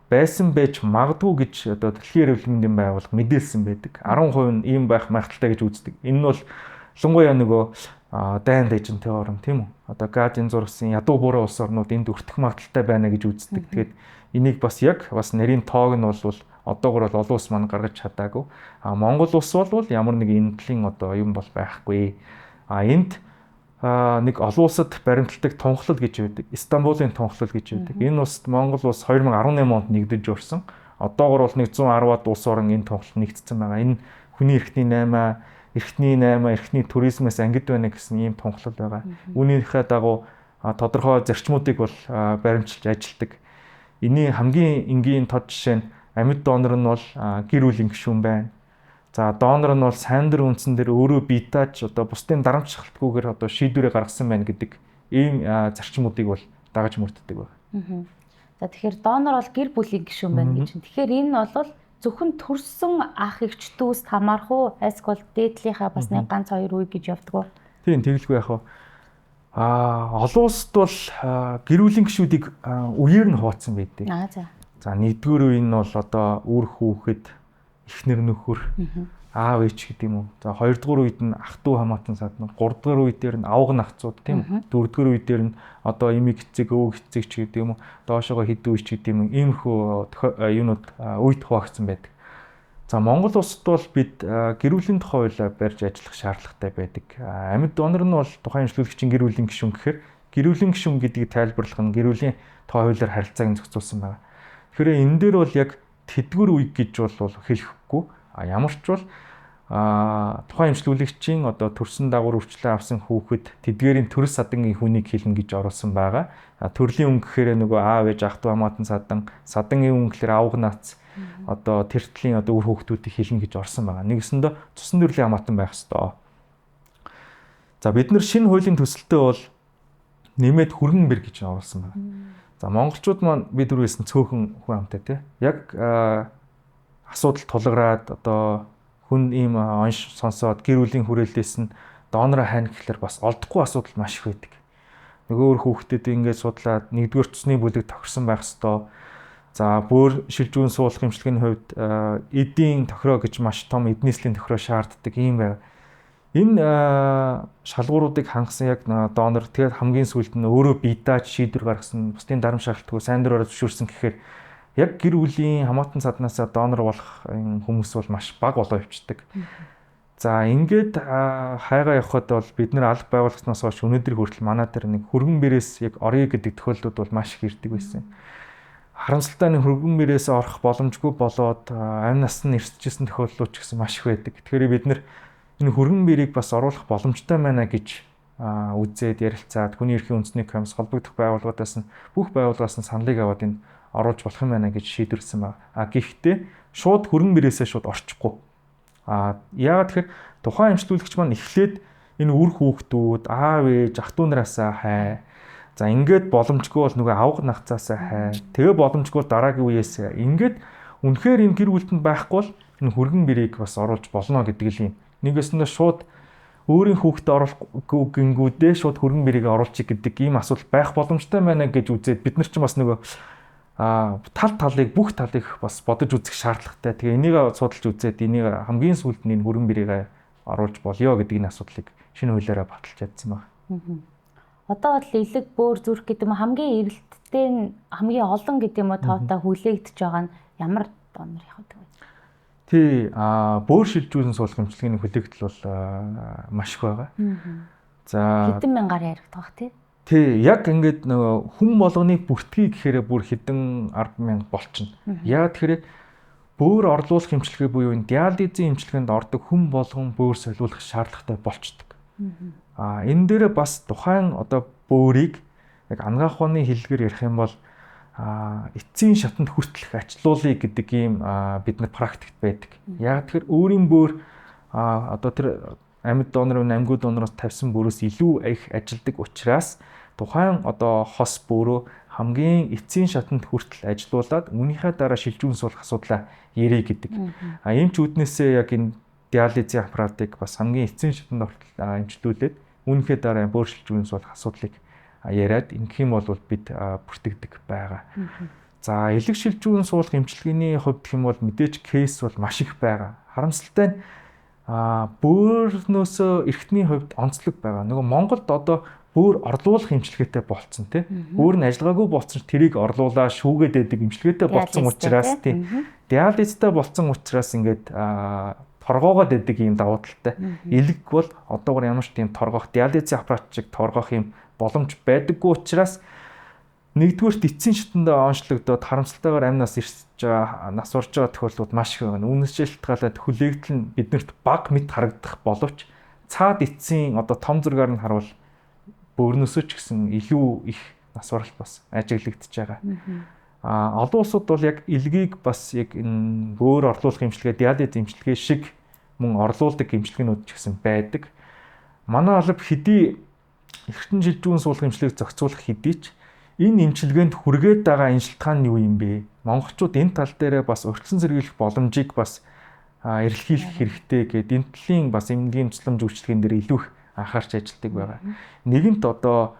байсан байж магадгүй гэж одоо Дэлхийн эрүүл мэндийн байгууллага мэдээлсэн байдаг. 10% нь ийм байх магадaltaй гэж үздэг. Энэ нь бол ялангуяа нөгөө дайн дэжинтэй орн тийм үү? Одоо газын зурсан ядуу буурай улс орнууд энд өртөх магадaltaй байна гэж үздэг. Тэгээд энийг бас нарийн тоог нь бол одоогор бол олон улс маань гаргаж чадаагүй. Монгол улс бол ямар нэг энэтлийн одоо юм бол байхгүй. Энд нэг олон улсад баримталдаг тунхлал гэж байдаг. Стамбулын тунхлал гэж байдаг. Энэ улсад Монгол улс 2018 онд нэгдэж өрсөн. Одоогор бол нэг 110-аад улс орн энэ тунхлал нэгдсэн байгаа. Энэ хүний эрхний туризмээс ангид байна гэсэн ийм тунхлал байгаа. Үүнийхээ дагуу тодорхой зарчмуудыг бол баримтжилж ажилтдаг. Эний хамгийн энгийн тод жишээ нь амьд донор нь бол гэр бүлийн гишүүн байна. За донор нь бол сайн дэр үндсэн дээр өөрөө биетаж одоо бусдын дарамт шалтгүйгээр одоо шийдвэрээ гаргасан байна гэдэг ийм зарчмуудыг бол дагаж мөрддөг байна. За тэгэхээр донор бол гэр бүлийн гишүүн байна гэж. Тэгэхээр энэ бол зөвхөн төрсөн ах эгч дүүст хамаарах уу? Эсвэл дээдлийнхаа бас нэг ганц хоёр үе гэж явдаг уу? Тийм тэгэлгүй яг хаа. Олон улсад бол гэр бүлийн гишүүдийг үеэр нь хуваацсан байдаг. За нэгдүгээр үе нь бол одоо үр хүүхэд, эхнэр нөхөр, аав ээж гэдэг юм уу. За хоёрдугаар үед нь ах дүү хамаатан саднууд, гуравдугаар үед дээр нь авга нахцууд тийм үү. Дөрөвдүгээр үед дээр нь одоо эмийг эцэг, өвөг эцэг ч гэдэг юм уу. Доошоогоо хідүү ич гэдэг юм. Иймэрхүү юунууд үед хуваагдсан байдаг. За Монгол улсад бол бид гэр бүлийн тухай хуулиар барьж ажиллах шаардлагатай байдаг. Амьд донор нь бол тухайн эмчилгээгчийн гэр бүлийн гишүүн гэхээр гэр бүлийн гишүүн гэдгийг тайлбарлах нь гэр бүлийн тухай хуулиар харилцааг зохицуулсан байна. Тэгэхээр энэ дээр бол яг тэдгүр үе гэж бол хэлэхгүй. Ямар ч бол тухайн эмчилгээгчийн одоо төрсөн дагуур үрчлээ авсан хүүхэд тэдгээрийн төрөс садангийн хүнийг хэлнэ гэж оруулсан байгаа. Төрлийн өнгө гэхээр нөгөө аав ээж ах トゥ хамаатан садангийн өнгө гэхээр авга наац одоо тэртлийн одоо үр хүүхдүүдийг хэлнэ гэж орсон байгаа. Нэгэсэндээ цусан төрлийн хамаатан байх ёстой. За бид нар шинэ хуулийн төсөлтөө бол нэмээд хүргэн бэр гэж оруулсан байна. За монголчууд маань бид түрүүсэн цөөхөн хүн амтай тий. Яг асуудал тулгараад одоо хүн ийм онш сонсоод гэр бүлийн хүрээлээс нь донороо хайна гэхэлэр бас олдохгүй асуудал маш их байдаг. Нөгөө хүүхдэд ингээд судлаад нэгдүгээр цусны бүлэг тохирсон байх ёстой. За бүр шилжүүн суулгах эмчилгээний хувьд эдийн тохироо гэж маш том эдийн засгийн тохироо шаарддаг юм байна. Энэ шалгууруудыг хангасан яг донор тэгээд хамгийн сүүлд нь өөрөө биетаж шийдвэр гаргасан бусдын дарамт шаардлагагүй сайн дураараа зөвшөөрсөн гэхээр яг гэр бүлийн хамаатан саднаас донор болох хүмүүс бол маш бага болоо явцдаг. За ингээд хайгаа явхад бол бид нар алба байгууллагаас хойш өнөөдөр хүртэл манай дээр нэг хөргөн бэрээс яг орё гэдэг тохиолдлууд бол маш их ирдэг байсан. Харамсалтай нь хөргөн бэрээс орох боломжгүй болоод амь нас нь эрсчихсэн тохиолдлууд ч гэсэн маш их байдаг. Тэгэхээр бид нар энэ хөргөн бэрийг бас оруулах боломжтой байна гэж үзээд ярилцаад хүний эрхийн үндэсний комисс холбогдох байгууллагаас нь бүх байгууллагаас нь саналыг аваад энэ оруулж болох юм байна гэж шийдвэрлсэн байна. Гэхдээ шууд хөргөн бэрээсээ шууд орчихгүй. Яагаад тэгэхээр тухайн эмчилгээгч маань эхлээд энэ үр хүүхдүүд аав ээж ах トゥ нараасаа хай. За ингээд боломжгүй бол нөгөө авга нахцаасаа хай. Тэгээ боломжгүй дараагийн үеэс ингээд үнэхээр энэ гэр бүлтэнд байхгүй бол энэ хөргөн бэрийг бас оруулж болно гэдэг л юм. Нэгэснээр шууд өөрийн хүүхдэд оруулахгүй гингүүдээ шууд хөргөн бэрийг оруулчих гэдэг ийм асуудал байх боломжтой байна гэж үзээд бид нар ч бас нөгөө талыг бүх талыг бас бодож үзэх шаардлагатай. Тэгээ энийг судалж үзээд энийг хамгийн сүүлд нь хөргөн бэрийг оруулж болёо гэдэг энэ асуудлыг шинэ хуулиараа баталж чадсан байна. Одоо бол илэг бөөр зүрх гэдэг юм хамгийн эрэлттэй хамгийн олон гэдэг юм уу тоотоо хүлээгдэж байгаа нь ямар донор явах вэ? Тий, бөөр шилжүүлэн суулгах эмчилгээний хүлээгдэл бол маш их байгаа. За хэдэн мянгаар яригдах тий? Тий, яг ингээд нөгөө хүн болгоны бүртгэе гэхээр бүр хэдэн 10,000 болчихно. Яг тэгэхээр бөөр орлуулах эмчилгээ буюу энэ диализын эмчилгээнд ордог хүн болгон бөөр солиулах шаардлагатай болчдөг. Энэ дээр бас тухайн одоо бөөрийг яг анагаах ухааны хэллэгээр ярих юм бол эцсийн шатанд хүртэлх ачлуулъя гэдэг ийм бид нар практикт байдаг. Яг тэгэхээр өөрийн бөөр одоо тэр амьд донор нь амьгүй донороос тавьсан бүрээс илүү их ажилдаг учраас тухайн одоо хос бөөрөө хамгийн эцсийн шатанд хүртэл ажилуулад үүнийхээ дараа шилжүүлэн суулгах асуудлаа ярий гэдэг. Ийм ч үүднээсээ яг энэ диализын аппаратыг бас хамгийн эцсийн шатанд хүртэл эмчилүүлээд үүнийхээ дараа бөөр шилжүүлэн суулгах асуудлыг яриад ингэх юм бол бид бүртгэдэг байгаа. За элэг шилжүүлэн суулгах эмчилгээний хувьд гэх юм бол мэдээж кейс бол маш их байгаа. Харамсалтай нь бөөрнөөсөө эрхтний хувьд онцлог байгаа. Нөгөө Монголд одоо бөөр орлуулах эмчилгээтэй болцсон тий. Бөөр нь ажиллагаагүй болцсон ч тэрийг орлуулаа шүүгээд байдаг эмчилгээтэй болцсон учраас тий. Диализтэй болцсон учраас ингээд торгоогоод байдаг юм давуу талтай. Элэг бол одоогор ямар ч тийм торгох диализын аппарат шиг торгох юм боломж байдаггүй учраас нэгдүгээрт эцсийн шатанд онцлогдоод харамсалтайгаар амь нас ирсэж байгаа нас урж байгаа тохиолдлууд маш их байна. Үүнээс шалтгаалаад хүлээгдэл нь биднэрт бага мэт харагдах боловч цаад эцсийн одоо том зургаар нь харуул бөөрнөөсөө ч гэсэн илүү их нас уралт бас ажиглагдчихж байгаа. Олон улсууд бол яг элгийг бас яг энэ бөөр орлуулах эмчилгээ, диализ эмчилгээ шиг мөн орлуулдаг эмчилгээнүүд ч гэсэн байдаг. Манай алба хэдий эргэтэн шилжүүлэн суулгах эмчилгээг зохицуулах хэдий ч энэ эмчилгээнд хүргээд байгаа энэ шалтгаан нь юу юм бэ? Монголчууд энэ тал дээр бас өрчлөн сэргийлэх боломжийг бас эрэлхийлэх хэрэгтэй гэдэг энэ талын бас эмнэлгийн тусламж үйлчилгээнд дээр илүү их анхаарч ажилладаг байгаа. Нэгэнт одоо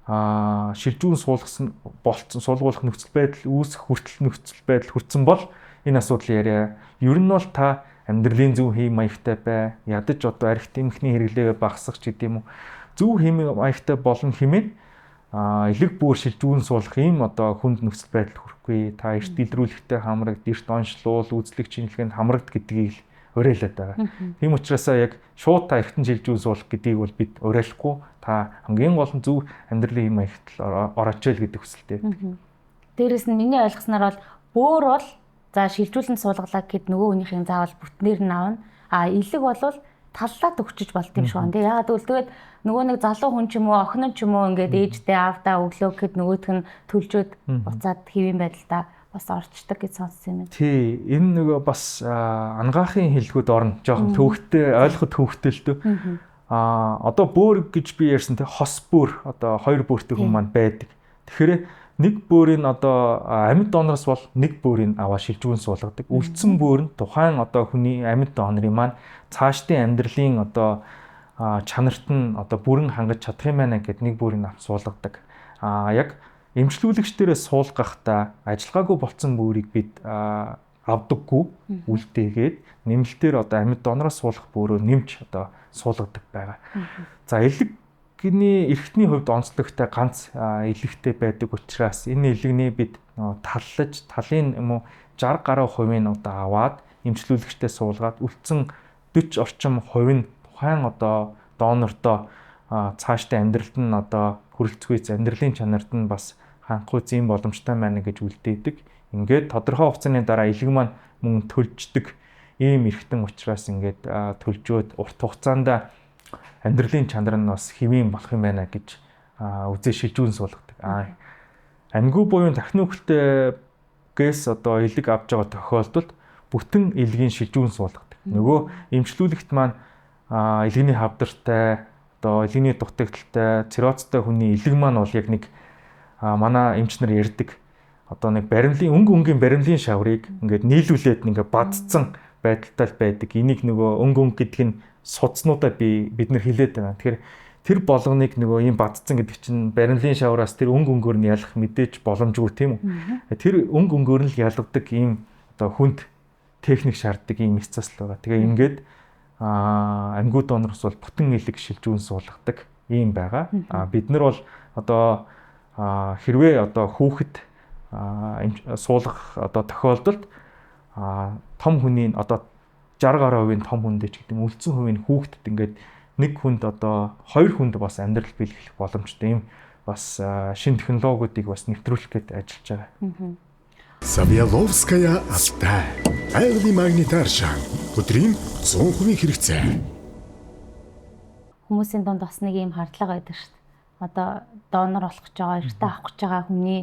шилжүүлэн суулгасан болцсон суулгуулах нөхцөл байдал үүсэх хүртэл нөхцөл байдал хүрсэн бол энэ асуудал яриа. Ер нь бол та амьдралын зөв хэм маягтай бай. Ядаж одоо архит эмхний хэрэглээгээ багасгах ч гэдэм үү. Зөв хэм маягтай болно хэмээн элэг бөөр шилжүүлэн суулгах ийм одоо хүнд нөхцөл байдал хүрэхгүй. Та эрт илрүүлэхтэй хамрагд, эрт онцлуул, үзлэг чинжилгээнд хамрагд гэдгийг уриалаад байгаа. Тийм учраас яг шууд та эргэтэн шилжүүлэн суулгах гэдгийг бол бид уриалахгүй. Та хамгийн гол нь зөв амьдралын хэм маягт орооч л гэдэг хүсэлтэй. Дээрээс нь миний ойлгосноор бол бөөр бол за шилжүүлэн суулгалаа гэхэд нөгөө хүнийхээ заавал бүтнээр нь аавна. Элэг бол таллаад өгчөж болт юм шиг байна. Тэгээ яагаад гэвэл тэгээд нөгөө нэг залуу хүн ч юм уу, охин ч юм уу ингээд ээжтэй аавдаа өглөө гэхэд нөгөөх нь төлжөөд буцаад хэвийн байдалтай бас орчдөг гэж сонссон юм. Тий, энэ нөгөө бас ангаахын хэлгүүд орно. Жохон төвхтэй, ойлгоход төвхтэй л дөө. Одоо бөөр гэж би ярьсан тий хос бөөр одоо хоёр бөөртэй хүн маань байдаг. Тэгэхээр нэг бөөрийн одоо амьд донороос бол нэг бөөрийн аваа шилжүүлэн суулгадаг. Үлдсэн бөөр нь тухайн одоо хүний амьд донорын маань цаашдын амьдралын одоо чанарт нь одоо бүрэн хангаж чадах юм байна гэд нэг бөөрийн авч суулгадаг. Яг эмчлүүлэгчдэрээс суулгахдаа ажиллагаагүй болцсон бөөрийг бид авдаггүй үлдээгээд нэмэлтээр одоо амьд донороос суулгах бөөрөө нэмж одоо суулгадаг байгаа. За элэгний эрхтний хувьд онцлогтой ганц элэгтэй байдаг учраас энэ элэгний бид таллаж талын юм уу 60 гаруй хувийн одоо аваад эмчлүүлэгчтэй суулгаад үлдсэн 40 орчим хувь нь тухайн одоо донордоо цаашдаа амьдралд нь одоо хүрэлцгүйц амьдралын чанарт нь бас хангах зүйн боломжтой байна гэж үлдээдэг. Ингээд тодорхой хугацааны дараа элэг маань мөн төлждөг ийм эрхтэн учраас ингээд төлжөөд урт хугацаанд амьдралын чанар нь бас хэвийн болох юм байна гэж үзээ шилжүүлэн суулгадаг. Амьгүй буюу дахин үхэлтэйгээс одоо элэг авч байгаа тохиолдолд бүтэн элгийн шилжүүлэн суулгадаг. Нөгөө эмчлүүлэгт маань элэгний хавдартай одоо элэгний дутагдaltaй циррозтой хүний элэг маань бол яг нэг манай эмч нар ярьдаг одоо нэг баримлын өнгийн баримлын шаврыг ингээд нийлүүлээд ингээд бадцсан байдалтай байдаг. Энийг нөгөө өнг гэдэг нь судснуудаа бид нар хилээд байгаа. Тэгэхээр тэр болгоныг нөгөө ийм бадцсан гэдэг чинь баримлын шавраас тэр өнгөөр нь ялах мэдээж боломжгүй тийм үү. Тэр өнгөөр нь л ялгадаг ийм одоо хүнд техник шаарддаг ийм эс засал байгаа. Тэгээ ингээд амьгүй донороос бол бүтэн элэг шилжүүлэн суулгадаг ийм байгаа. Бид нар бол одоо хэрвээ одоо хүүхэд суулгах одоо тохиолдолд том хүний одоо 60 гаруй хувийн том хүндээ ч гэдэг юм үлдсэн хувийн хүүхдэд ингээд нэг хүнд одоо хоёр хүнд бас амьдрал биелэх боломжтой юм бас шинэ технологиудыг бас нэвтрүүлэх гээд ажиллаж байгаа. Савьяловская Алтай. Айгны магнитар шан. Өдрийн 100% хэрэгцээ. Хүмүүсийн дунд бас нэг юм хардлага байдаг шүү дээ. Одоо донор болох гэж байгаа, эртээ авах гэж байгаа хүний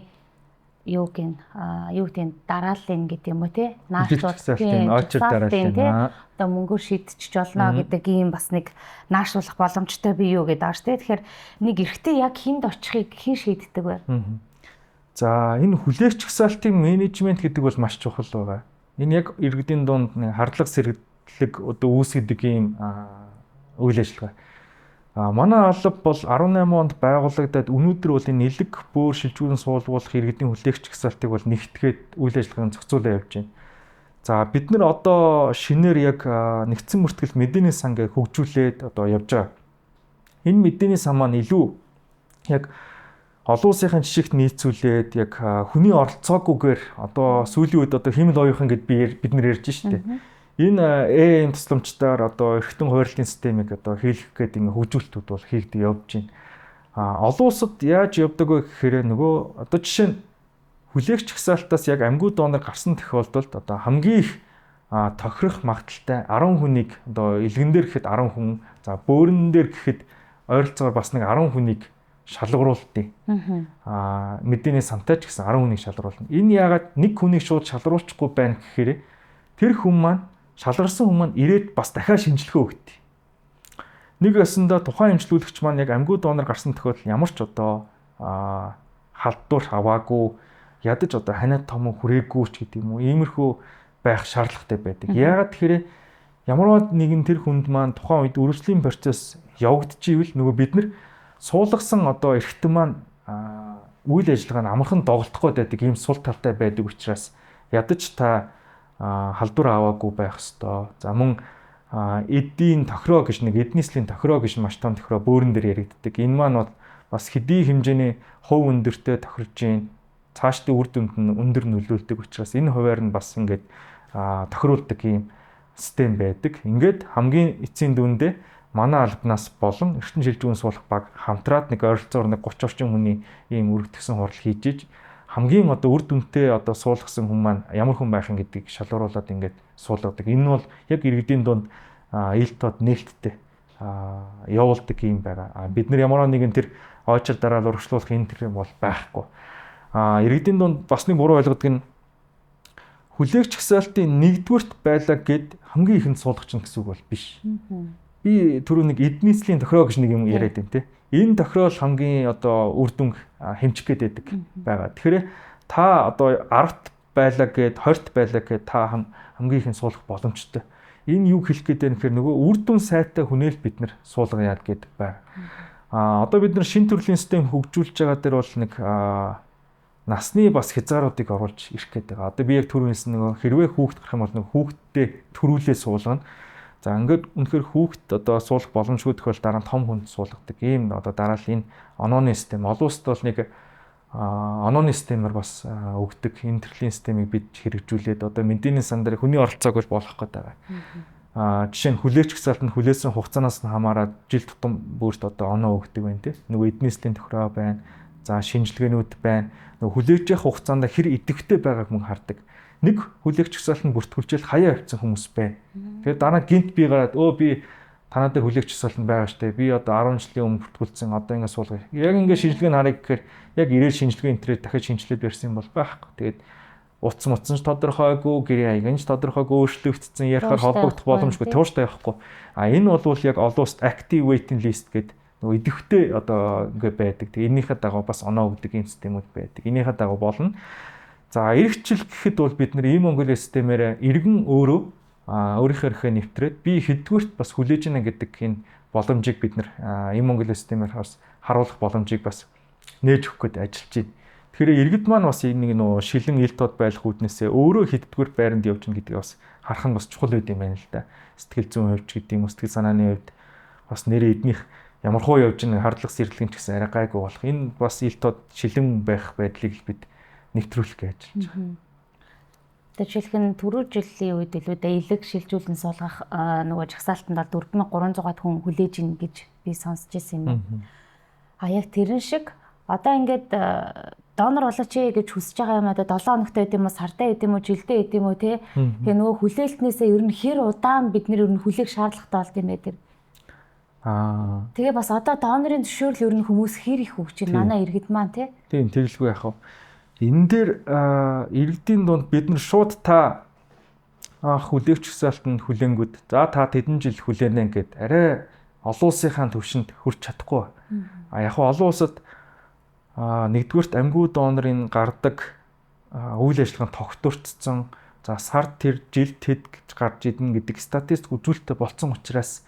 юу гэдэг дарааллын гэдэг юм уу те наашлуулалтын очир дарааллын одоо мөнгөөр шийдчих болно гэдэг ийм бас нэг наашлуулах боломжтой бий юу гэдэг ааш те. Тэгэхээр нэг эрэгтэй яг хүнд очихыг хэн шийддэг вэ? За энэ хүлээгч жагсаалтын менежмент гэдэг бол маш чухал байгаа. Энэ яг иргэдийн дунд нэг хардлага сэргэлэг одоо үүсгэдэг ийм үйл ажиллагаа. Манай алба бол 18 онд байгуулагдаад өнөөдөр бол энэ нэлэг бөөр шилжүүлэн суулгуулах иргэдийн хүлээгч жагсаалтыг бол нэгтгээд үйл ажиллагааны зохицуулаад явж байна. За бид нар одоо шинээр яг нэгдсэн бүртгэл мэдээний сангийг хөгжүүлээд одоо явж байгаа. Энэ мэдээний сан маань илүү яг олон улсын жишгт нийцүүлээд яг хүний оролцоогүйгээр одоо сүүлийн үед одоо хэмэл оюухан гэд бид нар ярьж штэ. Энэ тусламжтайгаар одоо эрхтэн хуурлын системийг одоо хийх гээд ингээ хөгжүүлэлтүүд бол хийгдэж явж байна. Олон улсад яаж явдаг вэ гэхээр нөгөө одоо жишээ нь хүлээгч жагсаалтаас яг амьгүй донор гарсан тохиолдолд одоо хамгийн их тохирох магадaltaй 10 хүнийг одоо илгэн дээр гэхэд 10 хүн, за бөөрөн дээр гэхэд ойролцоогоор бас нэг 10 хүнийг шалгаруултыг. Мэдээний сантай ч гэсэн 10 хүнийг шалгаруулна. Энэ яагаад нэг хүнийг шууд шалгаруулчихгүй байна гэхээр тэр хүн маань шалгарсан хүн маань ирээд бас дахиад шинжилгээ өгдөг. Нэг ясандаа тухайн эмчилүүлэгч маань яг амьгүй донор гарсан тохиолдолд ямар ч одоо халдвар аваагүй, ядаж одоо ханиад том хүрээгүй ч гэдэг юм уу, иймэрхүү байх шаардлагатай байдаг. Яагаад тэгэхээр ямарваа нэгэн тэр хүнд маань тухайн үед үргэлжлэлийн процесс явагдчихвэл нөгөө бид нар суулгасан одоо эрхтэн маань үйл ажиллагаанд амархан доголдох байдаг ийм сул талтай байдаг учраас ядаж та халдвар аваагүй байх ёстой. За мөн эдийн тохироо гэж нэг эднислийн тохироо гэж маш том тохироо бөөрөн дээр яригддаг. Энэ маань бол бас хэдий хэмжээний хувь өндөртэй тохирж ийн цаашдын үр дүнд нь өндөр нөлөөлдөг учраас энэ хуваар нь бас ингээд тохируулдаг ийм систем байдаг. Ингээд хамгийн эцсийн дүндээ манай албанаас болон эрчим шилжүүлэн суулгах баг хамтраад нэг ойролцоогоор нэг 30 орчим хүний ийм өргөдгсөн хурал хийж иж хамгийн одоо үр дүнтэй одоо суулгасан хүн маань ямар хүн байх юм гэдгийг шалгаруулад ингээд суулгадаг. Энэ бол яг иргэдийн дунд ил тод нээлттэй явуулдаг юм байгаа. Бид нар ямар нэгэн тэр ойчил дараал урагшлуулах энэ төр бол байхгүй. Иргэдийн дунд бас нэг буруу ойлгодог нь хүлээгч жагсаалтын нэгдүгürt байлаа гэд хамгийн ихэнд суулгач гэсэн үг бол биш. Би түрүү нэг эднислийн тохироо гэж нэг юм яриад байна те. Энэ тохирол хамгийн одоо үр дүн хэмжих гээд байдаг байгаа. Тэгэхээр та одоо 10-т байлаа гэд 20-т байлаа гэд та хамгийн ихэнд суулгах боломжтой. Энэ юу хэлэх гээд байна гэхээр нөгөө үр дүн сайтай хүнээл бид нар суулгая гэдэг байна. Одоо бид нар шин төрлийн систем хөгжүүлж байгаа дээр бол нэг насны бас хязгааруудыг оруулж ирэх гээд байгаа. Одоо би яг түрүү хэлсэн нөгөө хэрвээ хүүхэд гарах юм бол нөгөө хүүхдтэй төрүүлээ суулгана. За ингээд үнэхээр хүүхэд одоо суулгах боломжгүй тохиол дараа нь том хүнд суулгадаг. Ийм одоо дараал энэ онооны систем. Олон улсад бол нэг онооны системээр бас өгдөг. Энэ төрлийн системийг бид хэрэгжүүлээд одоо мэдээний сан дээр хүний оролцоог бол болох гэдэг байгаа. Жишээ нь хүлээгч жагсаалтанд хүлээсэн хугацаанаас нь хамаарат жил тутам бүрт одоо оноо өгдөг байна тийм. Нөгөө эднислийн тохироо байна. За шинжилгээнүүд байна. Нөгөө хүлээж явах хугацаанд хэр идэвхтэй байгааг мөн хардаг. Нэг хүлээгч жагсаалтанд бүртгүүлжэл хаяа авчихсан хүмүүс байна. Тэгээд дараа гинт би гараад би танаа дээр хүлээгч жагсаалтанд байгаа штэ. Би одоо 10 жилийн өмнө бүртгүүлсэн. Одоо ингэ суулгая. Яг ингэ шинжилгээ нь харъя гэхээр яг ирээд шинжилгээ интернет дахиад шинжилээд барьсан юм бол байхгүй. Тэгээд утас мутсан ч тодорхойгүй, гэрээ хаягч тодорхойгүй өөрчлөгдсөн, ярихаар холбогдох боломжгүй, тууштай явахгүй. Энэ бол яг олон улсад active waiting list гэдэг нөгөө идэвхтэй одоо ингэ байдаг. Тэгээд энийхээ дагуу бас оноо өгдөг юм системүүд байдаг. Энийхээ дагуу болно. За эрхчил гэхэд бол бид нар ийм Монголын системээр иргэн өөрөө өөрийнхөө эрхээ нэвтрээд би хэдгүрт бас хүлээж гэнэ гэдэг энэ боломжийг бид нар ийм Монголын системээр бас харуулах боломжийг бас нээж өгөх гээд ажиллаж байна. Тэгэхээр иргэд маань бас нэг нөө шилэн ил тод байх үүднээсээ өөрөө хэдгүр байранд явж гэнэ гэдгийг бас харах нь бас чухал байд юм байна л да. Сэтгэл зүйн хувьд гэдэг юм, сэтгэл санааны хувьд бас нэрээ эднийх ямар хуу явж гэнэ хардлага сэргэлэн ч гэсэн арай гайгүй болох. Энэ бас ил тод шилэн байх байдлыг л бид нэвтрүүлэх гэж ажиллаж байгаа. Тэгээд жишээлх нь түрүү жилийн үед илүүдээ илэг шилжүүлэн суулгах нөгөө жагсаалтанд бол 4300 хүн хүлээж ийн гэж би сонсч ирсэн юм байна. Яг тэрэн шиг одоо ингээд донор болооч гэж хүсэж байгаа юм одоо 7 хоногтой байд юм уу, сартай байд юм уу, жилдээ байд юм уу те. Тэгээ нөгөө хүлээлтнээсээ ер нь хэр удаан бид нэр ер нь хүлээх шаардлагатай болд юм бэ тэр. Тэгээ бас одоо донорын зөвшөөрөл ер нь хүмүүс хэр их өгч байна манай иргэд маань те. Тийм тэгэлгүй яах вэ? Энэ дээр иргэдийн дунд бид нар шууд та хүлээгч жагсаалтанд хүлээнгүүд за та тэдэн жил хүлээнэ гэд арай олон улсынхаа төвшөнд хүрч чадахгүй. Яг олон улсад нэгдүгürt амьгүй донорын гардаг үйл ажиллагаанд тогтворцсон за сард тэр жилд тэд гэж гарч идэнэ гэдэг статистик үзүүлэлттэй болсон учраас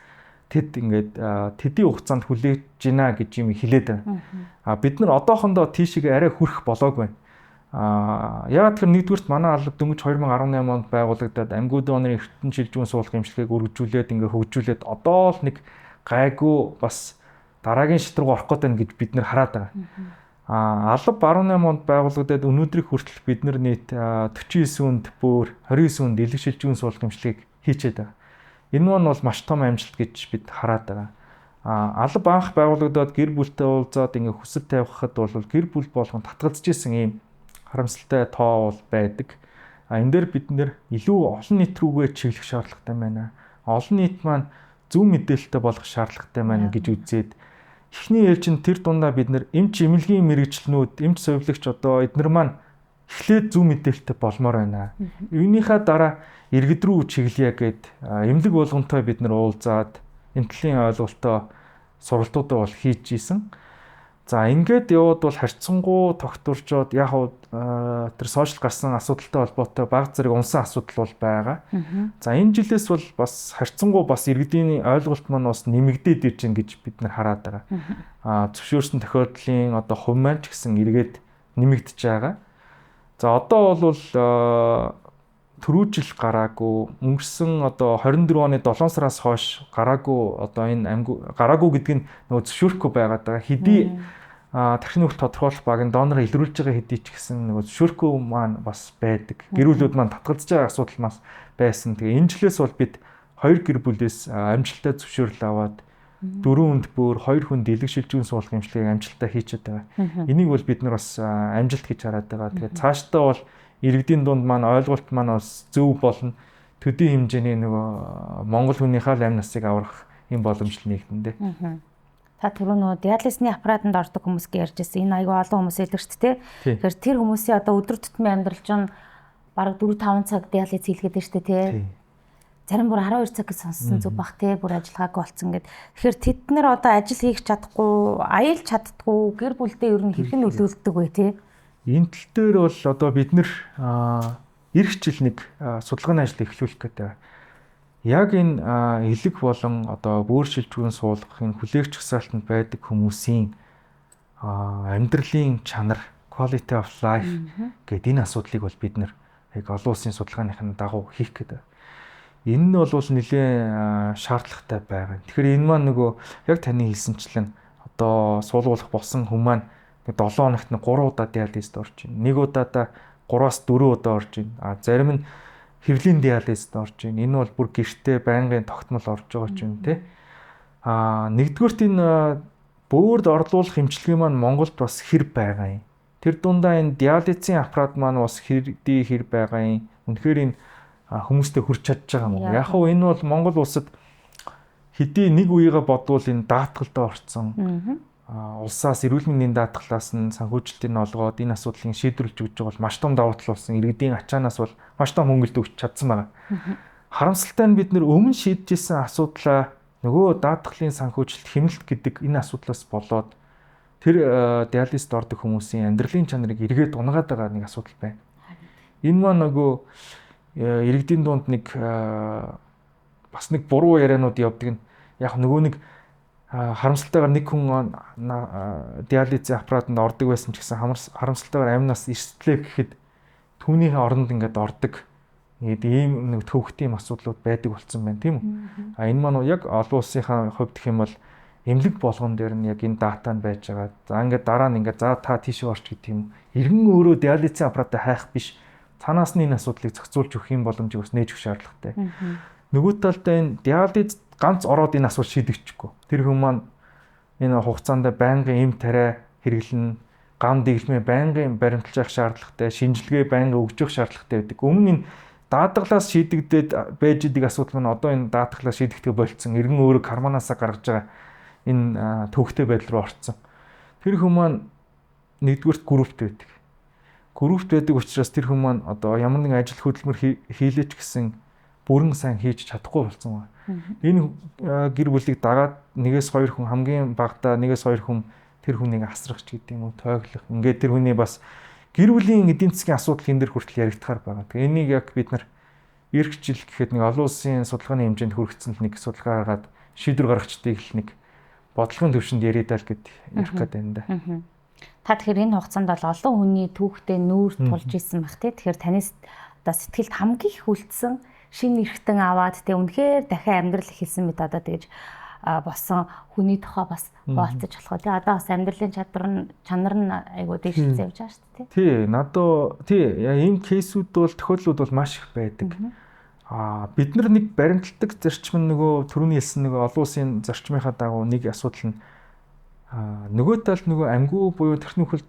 тэд ингээд тэдийн хугацаанд хүлээж гинэ гэж юм хэлээд байна. Бид нар одоохондоо тийшээ арай хүрэх болоогүй байна. Яг тэр нэгдүгürt манай алба дөнгөж 2018 онд байгуулагдаад амьгүй донорын эртэн шилжүүн суулгах эмчилгээг үргэлжлүүлээд ингээ хөгжүүлээд одоо л нэг гайгүй бас дараагийн шитрэг орох гээд байна гэж бид нэр хараад байгаа. Алба 18 онд байгуулагдаад өнөөдрийг хүртэл бид нар нийт 49 хүнд бүр 29 хүнд элэг шилжүүн суулгах эмчилгээг хийчээд байгаа. Энэ нь бол маш том амжилт гэж бид хараад байгаа. Алба анх байгуулагдаад гэр бүлтэй уулзаад ингээ хүсэл тавихад бол гэр бүл болгон татгалзаж исэн ийм харамсалтай тоо бол байдаг. Энэ дээр бид нэр илүү олон нийт рүүгээ чиглэх шаардлагатай байна. Олон нийт маань зөв мэдээлэлтэй болох шаардлагатай байна гэж үзээд эхний ээлжинд тэр дундаа бид нэр эмч эмнэлгийн мэрэгчлэнүүд, эмч совилогч одоо эднэр маань эхлээд зөв мэдээлэлтэй болмоор байна. Үүнийхээ дараа иргэд рүү чиглэе гэд эмнэлэг болгонтой бид нэр уулзаад эмтлийн ойлголтоо сургалтуудаа бол хийж ийсэн. За ингээд яваад бол харьцангуй тогтворжоод яг тэр сошиал гарсан асуудалтай холбоотой баг зэрэг унсан асуудал бол байгаа. За энэ жилээс бол бас харьцангуй бас иргэдийн ойлголт маань бас нэмэгдээд ирж байна гэж бид нар хараад байгаа. Зөвшөөрсөн тохиолдлын одоо хувь маань ч гэсэн эргээд нэмэгдэж байгаа. За одоо бол түрүү жил гараагүй өнгөрсөн одоо 24 оны 7 сараас хойш гараагүй одоо энэ гараагүй гэдэг нь нөгөө зөвшөөрөхгүй байгаад байгаа. Хэдий тархины хүртэл тодорхойлох баг нь донороо илрүүлж байгаа хэдий ч гэсэн нөгөө зөвшөөрөхгүй маань бас байдаг. Гэрүүлүүд маань татгалзаж байгаа асуудал маш байсан. Тэгээ энэ жилээс бол бид 2 гэр бүлээс амжилттай зөвшөөрөл аваад 4 хүнд бүр 2 хүнд элэг шилжүүн суулгах эмчилгээг амжилттай хийчихэд байгаа. Энийг бол бид нар бас амжилт гэж хараад байгаа. Тэгээ цаашдаа бол иргэдийн дунд маань ойлголт маань бас зөв болно. Төдий хэмжээний нөгөө монгол хүнийхээ амь насыг аврах юм боломж л нэгтэндээ. Та түрүү нөгөө диализны аппаратанд ордог хүмүүс гэж ярьжсэн. Энэ аюу олон хүмүүс илэрч тээ. Тэгэхээр тэр хүмүүсийн одоо өдөр тутмын амьдрал чинь бараг 4-5 цаг диализ хийлгээд байна шүү дээ тээ. Зарим бүр 12 цаг гэж сонссон зүг бах тээ. Бүр ажиллагаагүй болсон гэд. Тэгэхээр тэд нар одоо ажил хийх чадахгүй, аялж чаддгүй, гэр бүлдээ ер нь хэрхэн нөлөөлдөг вэ тээ? Энэ тал дээр бол одоо бид нэр эх жил нэг судалгааны ажил эхлүүлэх гэдэг. Яг энэ элэг болон одоо бөөр шилжүүн суулгахын хүлээгч жагсаалтанд байдаг хүмүүсийн амьдралын чанар, quality of life гэдэг энэ асуудлыг бол бид нэр яг олон улсын судалгааныхын дагуу хийх гэдэг. Энэ нь бол нэлээд шаардлагатай байгаа. Тэгэхээр энэ маань нөгөө яг таны хэлсэнчлэн одоо суулгуулах болсон хүмүүс маань 7 хоногт 3 удаа диализд орж байна. Нэг удаадаа 3-4 удаа орж байна. Зарим нь хэвлийн диализд орж байна. Энэ бол бүр гэртээ байнгын тогтмол орж байгаа ч юм те. Нэгдүгürt энэ бөөрд орлуулах эмчилгээ маань Монголд бас хэр байгаа юм. Тэр дундаа энэ диализын аппарат маань бас хэр байгаа юм. Үнэхээр энэ хүмүүстэй хүрч чадж байгаа юм уу? Яг хөө энэ бол Монгол улсад хэдий нэг үеигээ бодвол энэ даатгалд орсон. Улсаас эрүүл мэндийн даатгалаас нь санхүүжилтийг олгоод энэ асуудлыг шийдвэрлэж өгч байгаа бол маш том давуу тал болсон. Иргэдийн ачаанаас бол маш том хөнгөлт өгч чадсан байна. Харамсалтай нь бид нэр өмнө шийдэжсэн асуудлаа нөгөө даатгалын санхүүжилт хэмнэлт гэдэг энэ асуудлаас болоод тэр диализд ордог хүмүүсийн амьдралын чанарыг эргээд унгаад байгаа нэг асуудал байна. Энэ маань нөгөө иргэдийн дунд нэг бас нэг буруу ярианууд явдаг нь яг нөгөө нэг харамсалтайгаар нэг хүн диализын аппаратанд ордог байсан ч гэсэн харамсалтайгаар амнаас эрсдлээ гэхэд түүнийхээ оронд ингээд ордог. Ингээд ийм нэг төвхтийн асуудлууд байдаг болсон байна тийм үү? Энэ маань яг олон улсынхаа хувьд гэх юм бол эмнэлэг болгон дээр нь яг энэ дата нь байж байгаа. За ингээд дараа нь ингээд за та тийшээ орч гэдэг юм. Иргэн өөрөө диализын аппаратаа хайх биш. Цаанаас нь энэ асуудлыг зохицуулж өгөх юм боломжийг бас нээж өгөх шаардлагатай. Нөгөө талдаа энэ диализ ганц ороод энэ асуудал шийдэгдэхгүй. Тэр хүмүүс маань энэ хугацаанд байнгын эм тариа хэрэглэн, гам дэглэмээ байнгын баримталж явах шаардлагатай, шинжилгээ байнгын өгж явах шаардлагатай байдаг. Өмнө нь даатгалаас шийдэгдээд байж идэг асуудал маань одоо энэ даатгалаас шийдэгдэх болцсон. Иргэн өөрөө карманаасаа гаргаж байгаа энэ төвхтэй байдал руу орцсон. Тэр хүмүүс маань нэгдүгürt группт байдаг. группт байдаг учраас тэр хүмүүс маань одоо ямар нэгэн ажил хөдөлмөр хийлээч гэсэн бүрэн сайн хийж чадахгүй болсон байна. Энэ гэр бүлийг дагаад 1-2 хүн хамгийн багадаа 1-2 хүн тэр хүнийг асрах ч гэдэг юм уу, тойглох. Ингээд тэр хүний бас гэр бүлийн эдийн засгийн асуудал энэ дэр хүртэл яригдахаар байгаа. Тэгээ энийг яг бид нар эх жил гэхэд нэг олон улсын судалгааны хэмжээнд хүргэцэнд нэг судалгаа гаргаад шийдвэр гаргачдгийг л нэг бодлогын төвшөнд яриадаа л гэд ярих гэдэг юм да. Та тэгэхээр энэ хугацаанд бол олон хүний түүхтэй нүүр тулж исэн бах тий. Тэгэхээр танаас одоо сэтгэлд хамгийн их үлдсэн шинэ эргэтэн аваад тий үнэхээр дахин амьдрал эхэлсэн мэт одоо тэгж болсон хүний тухай бас хуваалцаж болох тий. Одоо бас амьдралын чанар нь айгуу дэвшилж явж байгаа шүү дээ тий. Тий, надад тий энэ кейсүүд бол тохиолдлууд бол маш их байдаг. Бид нар нэг баримталдаг зарчим нь нөгөө түрүүний хэлсэн нөгөө олон улсын зарчмынхаа дагуу нэг асуудал нь нөгөө талд нөгөө амьгүй буюу тэрхний хөлд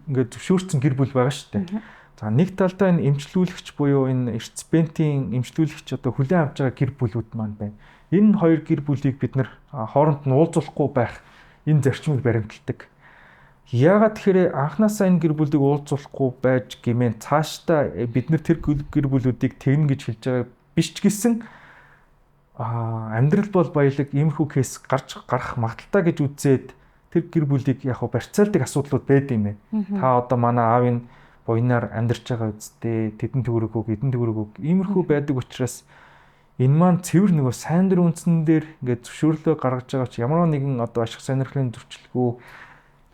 ингээд зөвшөөрсөн гэр бүл байгаа шүү дээ. За нэг талдаа энэ эмчлүүлэгч буюу энэ реципиентийн эмчлүүлэгч одоо хүлээн авч байгаа гэр бүлүүд маань байна. Энэ хоёр гэр бүлийг бид нар хооронд нь уулзуулахгүй байх энэ зарчмыг баримталдаг. Яагаад тэгэхээр анхнаасаа энэ гэр бүлийг уулзуулахгүй байж гэмээр цаашдаа бид нар тэр гэр бүлүүдийг тэгнэ гэж хэлж байгаа биш ч гэсэн амьдрал бол баялаг иймэрхүү кейс гарах магадaltaа гэж үзээд тэр гэр бүлийг яг барьцаалдаг асуудлууд байд юм байна. Та одоо манай аавын буйнаар амьдарч байгаа үсттэй тэдэн төгрөг өг, эдэн төгрөг өг иймэрхүү байдаг учраас энэ маань цэвэр нөгөө сайн дурын үндсэн дээр ингээд зөвшөөрлөө гаргаж байгаа ч ямар нэгэн одоо ашиг сонирхлын зөрчилгүй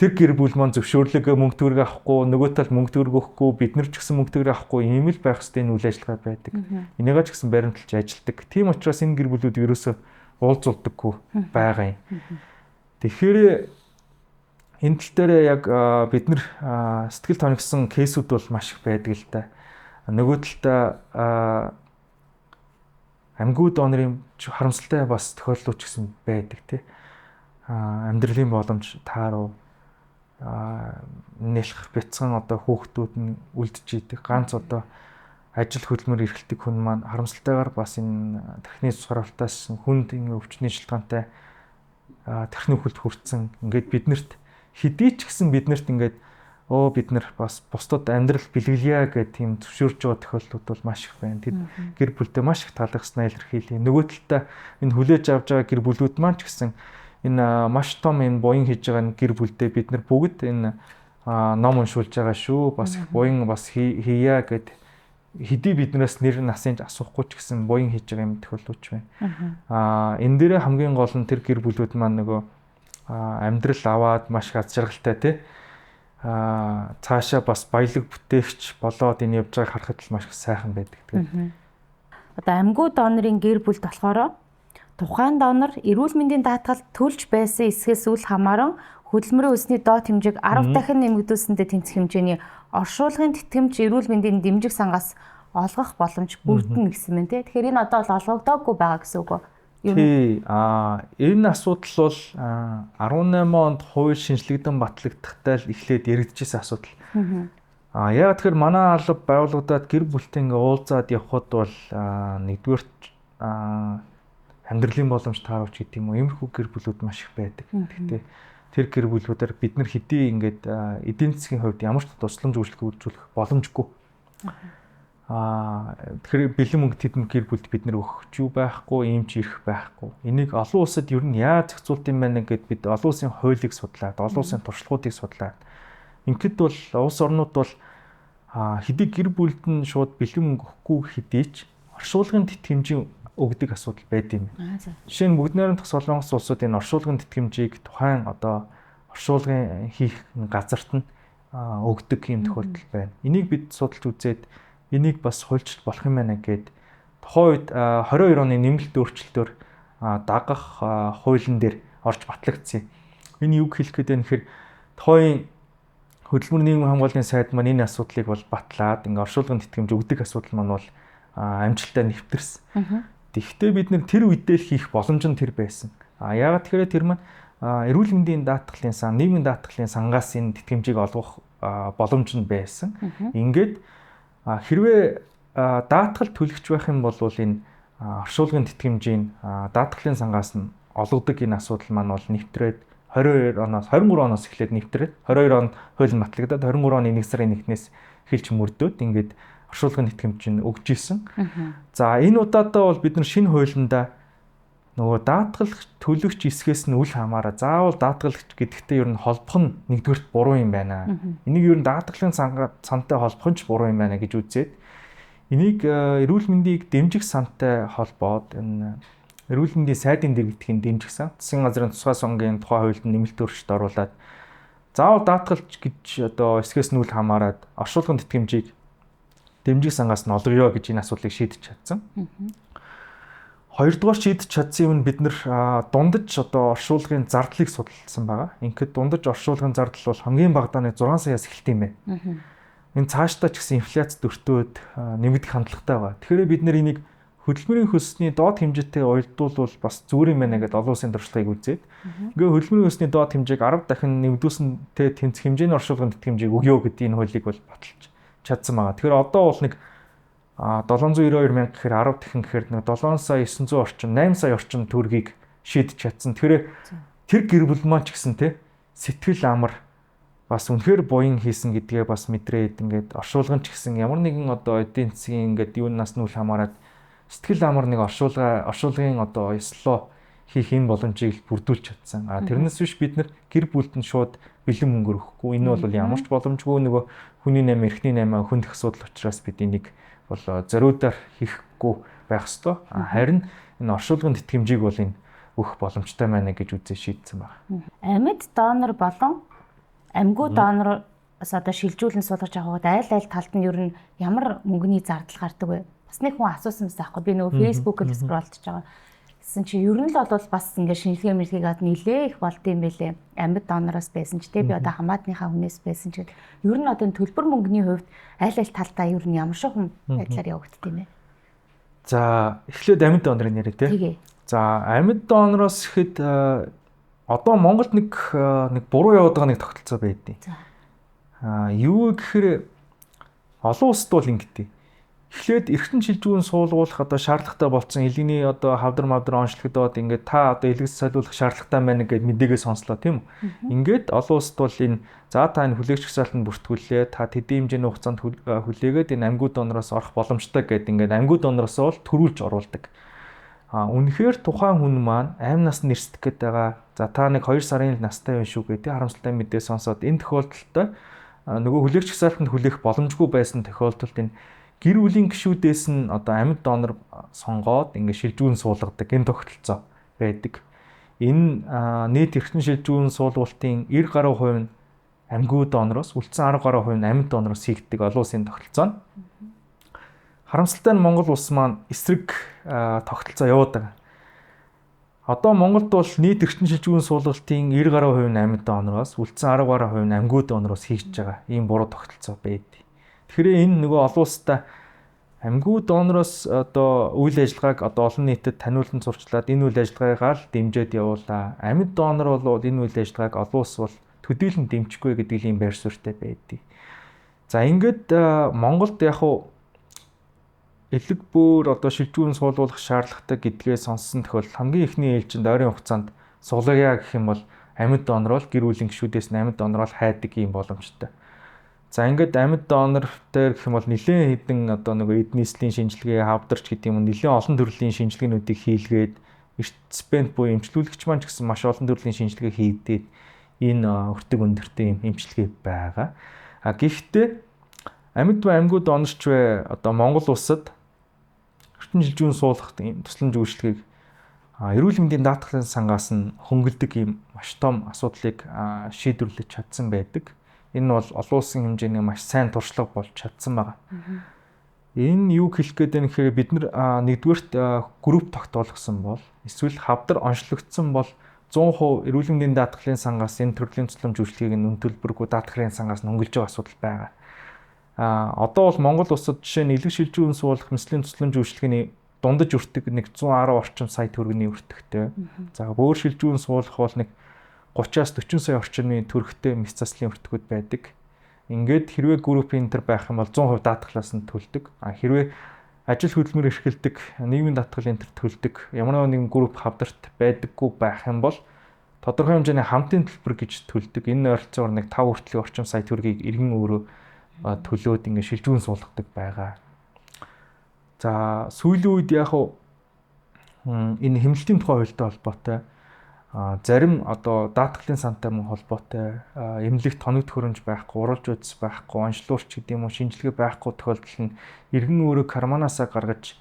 тэр гэр бүл маань зөвшөөрлөгөө мөнгө төгрөг авахгүй, нөгөө талд мөнгө төгрөг өгөхгүй, бид нар ч гэсэн мөнгө төгрөг авахгүй ийм л байх хэвээр үйл ажиллагаа байдаг. Энийгээ ч гэсэн баримталж ажилладаг. Тийм учраас энэ гэр бүлүүд ерөөсөө уулзуулдаггүй байгаа юм. Тэгэхээр энэ тал дээр яг бид нар сэтгэл тоногсон кейсүүд бол маш их байдаг л да. Нөгөө талдаа амьгүй донорын харамсалтай бас тохиолдлууд ч гэсэн байдаг тий. Амьдралын боломж тааруу нэлэх бяцхан одоо хүүхдүүд нь үлдэж идэг. Ганц одоо ажил хөдөлмөр эрхэлдэг хүн маань харамсалтайгаар бас энэ тэрхний цусгаруултаас хүнд ингэ өвчний шилтгаантай тэрхний хүлд хүрсэн. Ингээд биднэрт хэдий ч гэсэн биднэрт ингээд бид нар бас бусдад амьдрал бэлгэлье гэх тийм зөвшөөрж байгаа тохиолдлууд бол маш их байна. Тэд гэр бүлтэй маш их таалагдсанаа илэрхийлээ. Нөгөө талдаа энэ хүлээж авч байгаа гэр бүлүүд маань ч гэсэн энэ маш том энэ буян хийж байгаа гэр бүлдээ бид нар бүгд энэ ном уншуулж байгаа шүү. Бас их буян бас хийя гэд хэдий биднээс нэр насын асуухгүй ч гэсэн буян хийж байгаа юм тохиолдож байна. Энэ дээрээ хамгийн гол нь тэр гэр бүлүүд маань нөгөө амьдрал аваад маш их аз жаргалтай тий цаашаа бас баялаг бүтээгч болоод энэ явж байгааг харахад л маш их сайхан байдаг. Тэгээд одоо амьгүй донорын гэр бүлд болохоор тухайн донор эрүүл мэндийн даатгалд төлж байсан эсхээс үл хамааран хөдөлмөрийн өсний доод хэмжээг 10 дахин нэмэгдүүлсэнтэй тэнцэх хэмжээний оршуулгын тэтгэмж эрүүл мэндийн дэмжих сангаас олгох боломж бүрдэнэ гэсэн мэн тий. Тэгэхээр энэ одоо л олгогдоогүй байгаа гэсэн үг үү? Тий. Энэ асуудал бол 18 онд хууль шинжлэгдэн батлагдахтай л эхлээд яригдчихсэн асуудал. Яагаад тэгэхээр манай алба байгууллагуудад гэр бүлтэй ингээ уулзаад явхад бол нэгдүгээр амьдралын боломж тааруулж гэдэг юм уу, иймэрхүү гэр бүлүүд маш их байдаг. Гэхдээ тэр гэр бүлүүдээр бид нар хэдий ингээд эдийн засгийн хувьд ямар ч тусламж үйлчлэг үзүүлэх боломжгүй. Тэгэхээр бэлэн мөнгө тэдэн гэр бүлд бид нар өгч юу байхгүй, ийм ч ирэх байхгүй. Энийг олон улсад ер нь яаж зохицуулт юм байна гэд бид олон улсын хуулийг судлаад, олон улсын туршлагуудыг судлаад ингээд бол улс орнууд бол хэдий гэр бүлд нь шууд бэлэн мөнгө өгөхгүй хэдий ч оршуулгын тэтгэмжийн өгдөг асуудал байд юм. Жишээ нь бүгд найрамдах Солонгос улсууд энэ оршуулгын тэтгэмжийг тухайн одоо оршуулгын хийх газарт нь өгдөг юм тохиолдол байна. Энийг бид судалж үзээд энийг бас хуульчлах болох юм байна гэд тухайн үед 22 оны нэмэлт өөрчлөлтөөр дагах хуулийн дээр орж батлагдсан. Энэ юг хэлэх гээд байна гэхээр тухайн хөдөлмөрийн нийгмийн хамгааллын сайд маань энэ асуудлыг бол батлаад ингээ оршуулгын тэтгэмж өгдөг асуудал маань бол амжилттай нэвтэрсэн. Тэгэхдээ бид нэр тэр үедээ л хийх боломж нь тэр байсан. Яагаад тэгэхээр тэр маань эрүүл мэндийн даатгалын сан, нийгмийн даатгалын сангаас энэ тэтгэмжийг олгох боломж нь байсан. Ингээд хэрвээ даатгал төлөгч байх юм бол энэ оршуулгын тэтгэмжийн даатгалын сангаас нь олгодог энэ асуудал маань бол нэвтрээд 22 оноос 23 оноос эхлээд нэвтрээд 22 онд хууль батлагдаад 23 оны 1 сарын 1-ээс эхэлж мөрдөөд ингээд оршуулгын тэтгэмж нь өгж исэн. За энэ удаадаа бол бид нар шинэ хуулиндаа нөгөө даатгалах төлөгч эсгээс нь үл хамааран заавал даатгалагч гэдэгтээ ер нь холбох нь нэгдүгürt буруу юм байна. Энийг ер нь даатгалын сантай холбох нь ч буруу юм байна гэж үзээд энийг эрүүл мэндийг дэмжих сантай холбоод энэ эрүүл мэндийн сайдын дэргэдхийн дэмжих сан засгийн газрын тусгай сонгийн тухай хуульд нэмэлт өөрчлөлт оруулаад заавал даатгалч гэж одоо эсгээс нь үл хамааран оршуулгын тэтгэмжийг дэмжих сангаас нь олгоё гэж энэ асуудлыг шийдэж чадсан. Хоёрдугаар шийдэж чадсан юм нь бид нэр дундаж одоо оршуулгын зардлыг судалсан байгаа. Ингээд дундаж оршуулгын зардал бол хамгийн багадаа 6 саяас эхэлт юм байна. Энэ цаашдаа ч гэсэн инфляц дөртөөд нэмэгдэх хандлагатай байгаа. Тэгэхээр бид нэр энийг хөдөлмөрийн хөлсний доод хэмжээтэй уялдуулбал бас зүгээр юм байна гэдэг олон улсын туршлагыг үзээд ингээ хөдөлмөрийн хөлсний доод хэмжээг 10 дахин нэмэгдүүлсэнтэй тэнцэх хэмжээний оршуулгын тэтгэмжийг өгөө гэдэг энэ хуулийг бол баталж чадсан байгаа. Тэгэхээр одоо бол нэг 792 мянга гэхээр 10 дахин гэхээр 7 сая 900 орчим 8 сая орчим төгрөгийг шийдэж чадсан. Тэгэхээр тэр гэр бүл маань ч гэсэн те сэтгэл амар бас үнэхээр буян хийсэн гэдгээ бас мэдрээд ингээд оршуулгын ч гэсэн ямар нэгэн одоо эдийн засгийн ингээд юунаас нь үл хамааран сэтгэл амар нэг оршуулгын одоо ёслоо хийх энэ боломжийг бүрдүүлж чадсан. Тэрнээс биш бид нар гэр бүлд нь шууд бэлэн мөнгө өгөхгүй. Энэ бол ямар ч боломжгүй нөгөө хүний 8 эрхний 8 хүндх асуудал учраас бид энийг бол зориудаар хийхгүй байх ёстой. Харин энэ оршуулгын тэтгэмжийг бол энэ өгөх боломжтой байна гэж үзээ шийдсэн байна. Амьд донор болон амьгүй донороос одоо шилжүүлэн суулгаж авахд аль талд нь ер нь ямар мөнгөний зардал гардаг вэ? Бас нэг хүн асуусан байсан аахгүй. Би нөгөө фэйсбүүкээр скроллж байгаа. Гэсэн чи ер нь л бол бас ингээ шинжилгээ мэргэгээд нилээ их болд юм бэлээ. Амьд донороос байсан ч би одоо хамаатныхаа хүнээс байсан ч ер нь одоо төлбөр мөнгөний хувьд аль талдаа ер нь ямар шохон байдлаар явагддаг юм бэ? За эхлээд амьд донорын яриа тий. За амьд донороос ихэд одоо Монголд нэг буруу яваад байгаа нэг тогтолцоо байдیں۔ Юу гэхээр олон улсад бол ингэдэг. Эхлээд эргэтэн шилжүүлэн суулгуулах одоо шаардлагатай болсон илгэний одоо хавдар мавдар онцлогдоод ингээд та одоо илгэс солиулах шаардлагатай байна гэдээ мэдээгээ сонслоо тийм үү. Ингээд олон улсад бол энэ за та энэ хүлээгч хязгаарлалтанд бүртгүүлээ та тэдний хэмжээний хугацаанд хүлээгээд энэ амьгүй донороос орох боломжтой гэдэг ингээд амьгүй донороос бол төрүүлж оруулдаг. Үнэхээр тухайн хүн маань амь нас нэрсдэх гээд байгаа. За та нэг 2 сарын настай байна шүү гэдэг харамсалтай мэдээ сонсоод энэ тохиолдолд нөгөө хүлээгч хязгаарлалтанд хүлээх боломжгүй байсан тохиолдолд энэ гэр бүлийн гишүүдээс нь одоо амьд донор сонгоод ингээд шилжүүлэн суулгадаг энэ тогтолцоо байдаг. Энэ нийт эргэтэн шилжүүлэн суулгуулалтын 90% нь амьгүй донороос, үлдсэн 10% нь амьд донороос хийгддэг олон улсын тогтолцоо нь. Харамсалтай нь Монгол улс маань эсрэг тогтолцоо явуулдаг байгаа. Одоо Монголд бол нийт эргэтэн шилжүүлэн суулгалтын 90% нь амьд донороос, үлдсэн 10% нь амьгүй донороос хийж байгаа. Ийм буруу тогтолцоо байдаг. Тэгэхээр энэ нөгөө олон улстай амьгүй донороос одоо үйл ажиллагааг одоо олон нийтэд таниулан сурчлаад энэ үйл ажиллагаагаа л дэмжиж явуулаа. Амьд донор бол энэ үйл ажиллагааг олон улс бол төдийлөн дэмжихгүй гэдэг ийм байр суурьтай байдаг. За ингээд Монголд яг хуу элэг бүр одоо шилжүүлэн суулгуулах шаардлагатай гэдгээ сонссон тохиолдолд хамгийн ихний ээлжинд ойрын хугацаанд суулгая гэх юм бол амьд донор бол гэр бүлийн гишүүдээс амьд донор бол хайдаг юм боломжтой. За ингээд амьд донор дээр гэх юм бол нэлээд хэдэн одоо нөгөө эд нийслэлийн шинжилгээ хавдарч гэдэг юм нэлээд олон төрлийн шинжилгээнүүдийг хийлгээд эртцпент буюу эмчлүүлэгч маань ч гэсэн маш олон төрлийн шинжилгээ хийгдээд энэ өртөг өндөртэй юм эмчилгээ байгаа. Гэхдээ амьд ба амьгүй донорч вэ одоо Монгол улсад эртэн шилжүүлэн суулгах тусламж үйлчилгээг эрүүл мэндийн даатгалын сангаас нь хөнгөлдөг юм маш том асуудлыг шийдвэрлэж чадсан байдаг. Энэ бол олон улсын хэмжээний маш сайн туршлага болж чадсан байна. Энэ юу хэлэх гээд байна гэхээр бид нар нэгдүгээрт групп тогтоолгосон бол эсвэл хавдар онцлогдсон бол 100% эрүүл мэндийн даатгалын сангаас энэ төрлийн тусламж үйлчилгээг нь үн төлбөргүй даатгалын сангаас нь хөнгөлж байгаа асуудал байгаа. Одоо бол Монгол улсад жишээ нь элэг шилжүүлэн суулгах мэслийн тусламж үйлчилгээний дундаж өртөг нэг 110 орчим сая төгрөгийн өртөгтэй. За бөөр шилжүүлэн суулгах бол нэг 30-аас 40 сая орчимны төгрөгтэй мэс заслын өртгүүд байдаг. Ингээд хэрвээ группийн интер байх юм бол 100% даатгалаас нь төлдөг. Хэрвээ ажил хөдөлмөр эрхэлдэг, нийгмийн даатгал интер төлдөг, ямар нэгэн групп хавдарт байдаггүй байх юм бол тодорхой хэмжээний хамтын төлбөр гэж төлдөг. Энэ ойролцоогоор нэг 5 хүртэлх орчим сая төгрөгийг иргэн өөрөө төлөөд ингээд шилжүүн суулгадаг байгаа. За сүүлийн үед яг энэ хэмнэлтийн тухай хуультай холбоотой зарим одоо даатгалын сантай мөн холбоотой эмнэлэгт тоног төхөөрөмж байхгүй, уралж үзс байхгүй, онцлогч гэдэг юм уу шинжилгээ байхгүй тохиолдол нь иргэн өөрөө карманаасаа гаргаж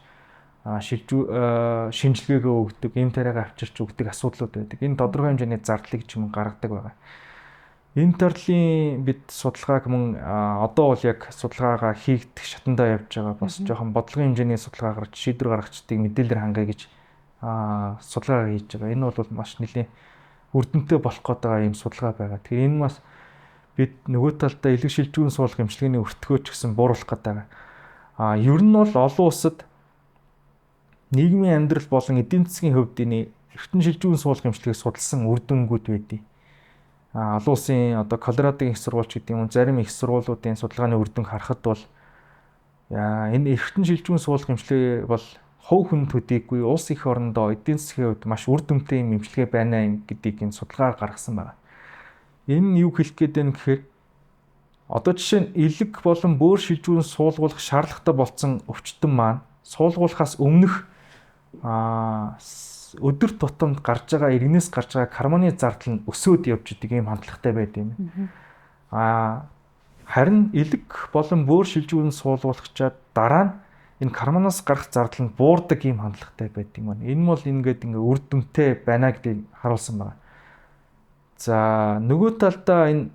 шинжилгээгээ өгдөг, эм тариагаа авчирч өгдөг асуудлууд байдаг. Энэ тодорхой хэмжээний зардлыг ч юм гаргадаг байгаа. Энэ төрлийн бид судалгааг мөн одоо бол яг судалгаагаа хийгдэх шатандаа явж байгаа. Бас жоохон бодлогын хэмжээний судалгаа гаргаж шийдвэр гаргачдгийг мэдээлэлээр хангая гэж судалгаа хийж байгаа. Энэ бол маш нэлээд үр дүнтэй болох гэдэг ийм судалгаа байгаа. Тэгэхээр энэ бас бид нөгөө талдаа илэг шилжүүн суулгах эмчилгээний өртгөөч гэсэн бууруулах гэдэг. Ер нь бол олон улсад нийгмийн амьдрал болон эдийн засгийн хувьд энэ эртэн шилжүүн суулгах эмчилгээг судалсан үр дүнгууд байдیں۔ Олон улсын одоо Колорадогийн их сургууль гэдэг юм уу зарим их сургуулиудын судалгааны үр дүнг харахад бол энэ эртэн шилжүүн суулгах эмчилгээ бол хувь хүн төдийгүй улс их орондоо эдийн засгийн хувьд маш үр дүнтэй юм эмчилгээ байна гэдгийг энэ судалгаар гаргасан байна. Энэ юу хэлэх гээд байна гэхээр одоо жишээ нь элэг болон бөөр шилжүүн суулгуулах шаардлагатай болсон өвчтөн маань суулгуулахаас өмнөх өдөр тутамд гарч байгаа иргэнээс гарч байгаа карманы зардал нь өсөөд явж идэг юм хандлагатай байд юм. Харин элэг болон бөөр шилжүүн суулгуулагчаад дараа нь энэ карманаас гарах зардал нь буурдаг юм хандлагатай байд юм байна. Энэ бол ингээд үр дүнтэй байна гэдгийг харуулсан байна. За нөгөө талдаа энэ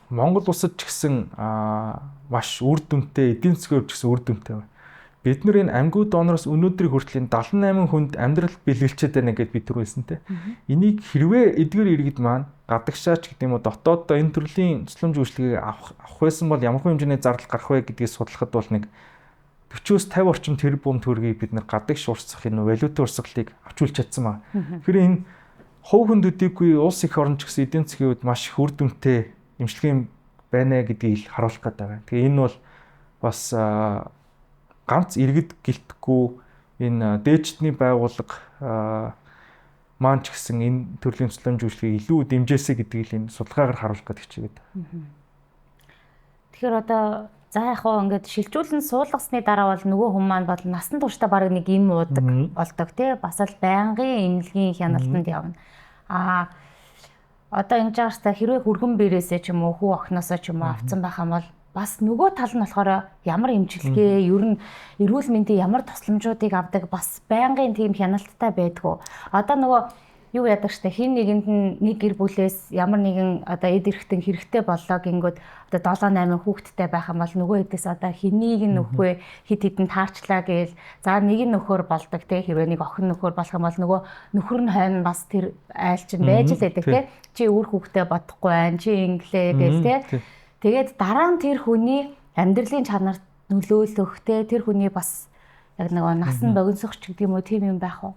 Монгол улсад ч гэсэн маш үр дүнтэй эдийн засгийн хувьд ч гэсэн үр дүнтэй байна. Бид нар энэ амьгуу донороос өнөөдрийг хүртэл 78 хүнд амьдрал бэлгэлчээд байна гэдээ би түрүүлсэн те. Энийг хэрвээ эдгээр иргэд маань гадагшаач гэдэг юм уу дотооддоо энэ төрлийн цэцлэмж үйлчлэгийг авах байсан бол ямар хэмжээний зардал гарах вэ гэдгийг судлахад бол нэг 40-50 орчим тэрбум төгрөгийг бид нар гадагш урсгах энэ валютын урсгалыг авчулж чадсан байна. Тэгэхээр энэ хувь хүн төдийгүй улс их орн ч гэсэн эдийн засгийн хувьд маш их үр дүнтэй эмчилгээ байна гэдгийг харуулах гэдэг байна. Тэгээ энэ бол бас ганц иргэд гэлтэхгүй энэ дээждний байгууллага маань ч гэсэн энэ төрлийн цэцлэмж үйлчлэгийг илүү дэмжээсэй гэдгийг л энэ судалгаагаар харуулах гэж хичээгээд. Тэгэхээр одоо за яг хоо ингээд шилжүүлэн суулгасны дараа бол нөгөө хүн маань бол насан туршдаа баг нэг юм уудаг болдог тий бас л байнгын эмнэлгийн хяналтанд явна. Одоо энэ жаарста хэрвээ хүргэн бэрээсээ ч юм уу хүү охноосоо ч юм уу авцсан байх юм бол бас нөгөө тал нь болохоор ямар эмчилгээ ер нь эрүүл мэндийн ямар тусламжуудыг авдаг бас байнгын тийм хяналттай байдгүй. Одоо нөгөө юу яадаг штэ хин нэгэнд нь нэг гэр бүлээс ямар нэгэн одоо эд эрхтэн хэрэгтэй боллоо гингүүд одоо 7-8 хүүхэдтэй байх юм бол нөгөө эдээс одоо хэнийг нь нөхвэ хит хитэн таарчлаа гээл за нэг нь нөхөр болдог те хэрвээ нэг охин нөхөр болох юм бол нөгөө нөхөр нь хойно бас тэр айл чинь байж л байдаг те чи үр хүүхдээ бодохгүй байх чи инглээ гээл те тэгээд дараа нь тэр хүний амьдралын чанарт нөлөөлөх те тэр хүний бас яг нөгөө насан богиносох ч гэдэг юм уу тийм юм байх уу?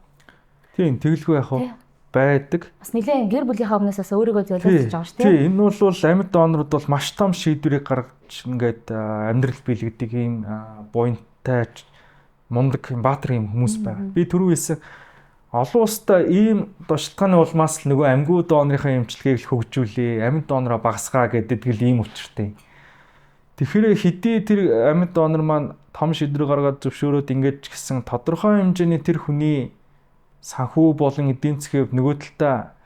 Тийм тэгэлгүй байх уу? Байдаг. Бас нэлээд гэр бүлийнхаа өмнөөс өөрийгөө зөөлөж байгаа шүү дээ. Тийм энэ бол амьд донорууд бол маш том шийдвэрийг гаргаж ингээд амьдрал биелгэдэг ийм буянтай мундаг баатар ийм хүмүүс байгаа. Би түрүү хэлсэн олон улстай ийм шалтгааны улмаас л нөгөө амьгуу донорынхаа эмчилгээг л хөгжүүлээ, амьд донороо багасгаа гэдэг л ийм учиртай. Тэгэхээр хэдий тэр амьд донор маань том шийдвэр гаргаад зөвшөөрөөд ингээд ч гэсэн тодорхой хэмжээний тэр хүний санхүү болон эдийн засгийн хувьд нөгөө талдаа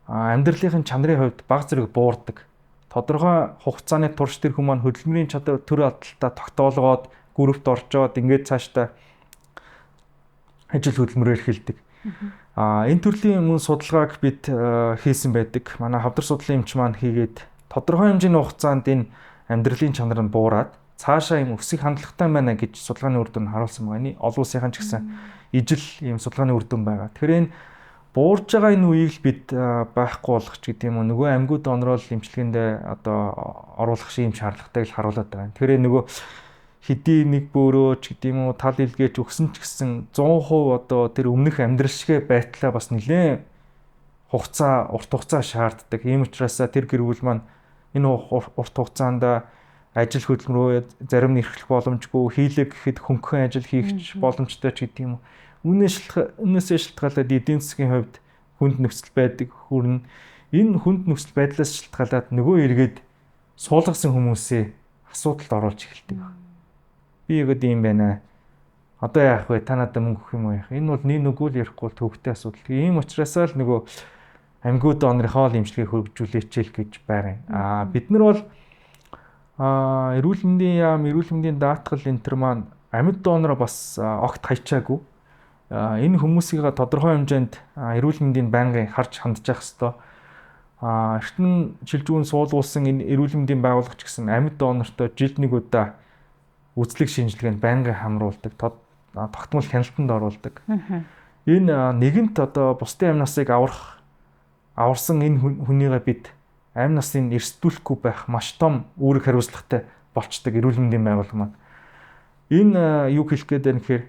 амьдралын чанарын хувьд бага зэрэг буурдаг. Тодорхой хугацааны турш тэр хүмүүс маань хөдөлмөрийн чадвар төр алдалтаа тогтоолгоод гүрвт оржоод ингээд цаашдаа ажил хөдөлмөрөөр эхэлдэг. Энэ төрлийн мөн судалгааг бид хийсэн байдаг. Манай хавдар судлалын эмч маань хийгээд тодорхой хэмжээний хугацаанд энэ амьдралын чанар нь буураад цаашаа юм өсөх хандлагатай байна гэж судалгааны үр дүн харуулсан байна. Олон улсын ч гэсэн ижил ийм судалгааны үр дүн байгаа. Тэгэхээр энэ буурж байгаа энэ үеийг л бид байхгүй болгох ч гэдэг юм уу нөгөө амьгуу донорол эмчилгээндээ одоо оруулах шиг юм шаардлагатайг л харуулдаг байна. Тэгэхээр нөгөө хэдий нэг бөөрөө ч гэдэг юм уу тал илгээж өгсөн ч гэсэн 100% одоо тэр өмнөх амьдрал шигэ байтлаа бас нэлээд урт хугацаа шаарддаг. Ийм учраас тэр гэр бүл маань энэ урт хугацаанд ажил хөдөлмөрөө зарим нь эрхлэх боломжгүй хийлэг гэхэд хөнгөн ажил хийх боломжтой ч гэдэг юм уу. Үүнээсээ шалтгаалаад эдийн засгийн хувьд хүнд нөхцөл байдаг хүрнэ. энэ хүнд нөхцөл байдлаас шалтгаалаад нөгөө эргээд суулгасан хүмүүсээ асуудалд оруулж эхэлдэг. Би яг ийм байна. Одоо яах вэ? Та надад мөнгө өгөх юм уу яах? Энэ бол нүггүй л ярихгүй төвхтэй асуудал. Ийм учраас л нөгөө амьгууд донорынхоо л имчилгээг хөгжүүлээч л гэж байгаа юм. Бид нар бол эрүүл мэндийн яам, эрүүл мэндийн даатгал энэ төр маань амьд донороо бас огт хайчаагүй. Энэ хүмүүсийг тодорхой хэмжээнд эрүүл мэндийн байнгын харж хандж явах ёстой. Эртний шилжүүн суулгуулсан энэ эрүүл мэндийн байгууллагч гэсэн амьд донортой жилд нэг удаа үзлэг шинжилгээнд байнгын хамруулдаг, тогтмол хяналтанд оруулдаг. Энэ нэгэнт одоо бусдын амь насыг аварсан энэ хүнийгээ бид амь насын эрсдүүлэхгүй байх маш том үүрэг хариуцлагатай болцдог эрүүл мэндийн байгууллага маань. Энэ юу хэлэх гээд байна гэхээр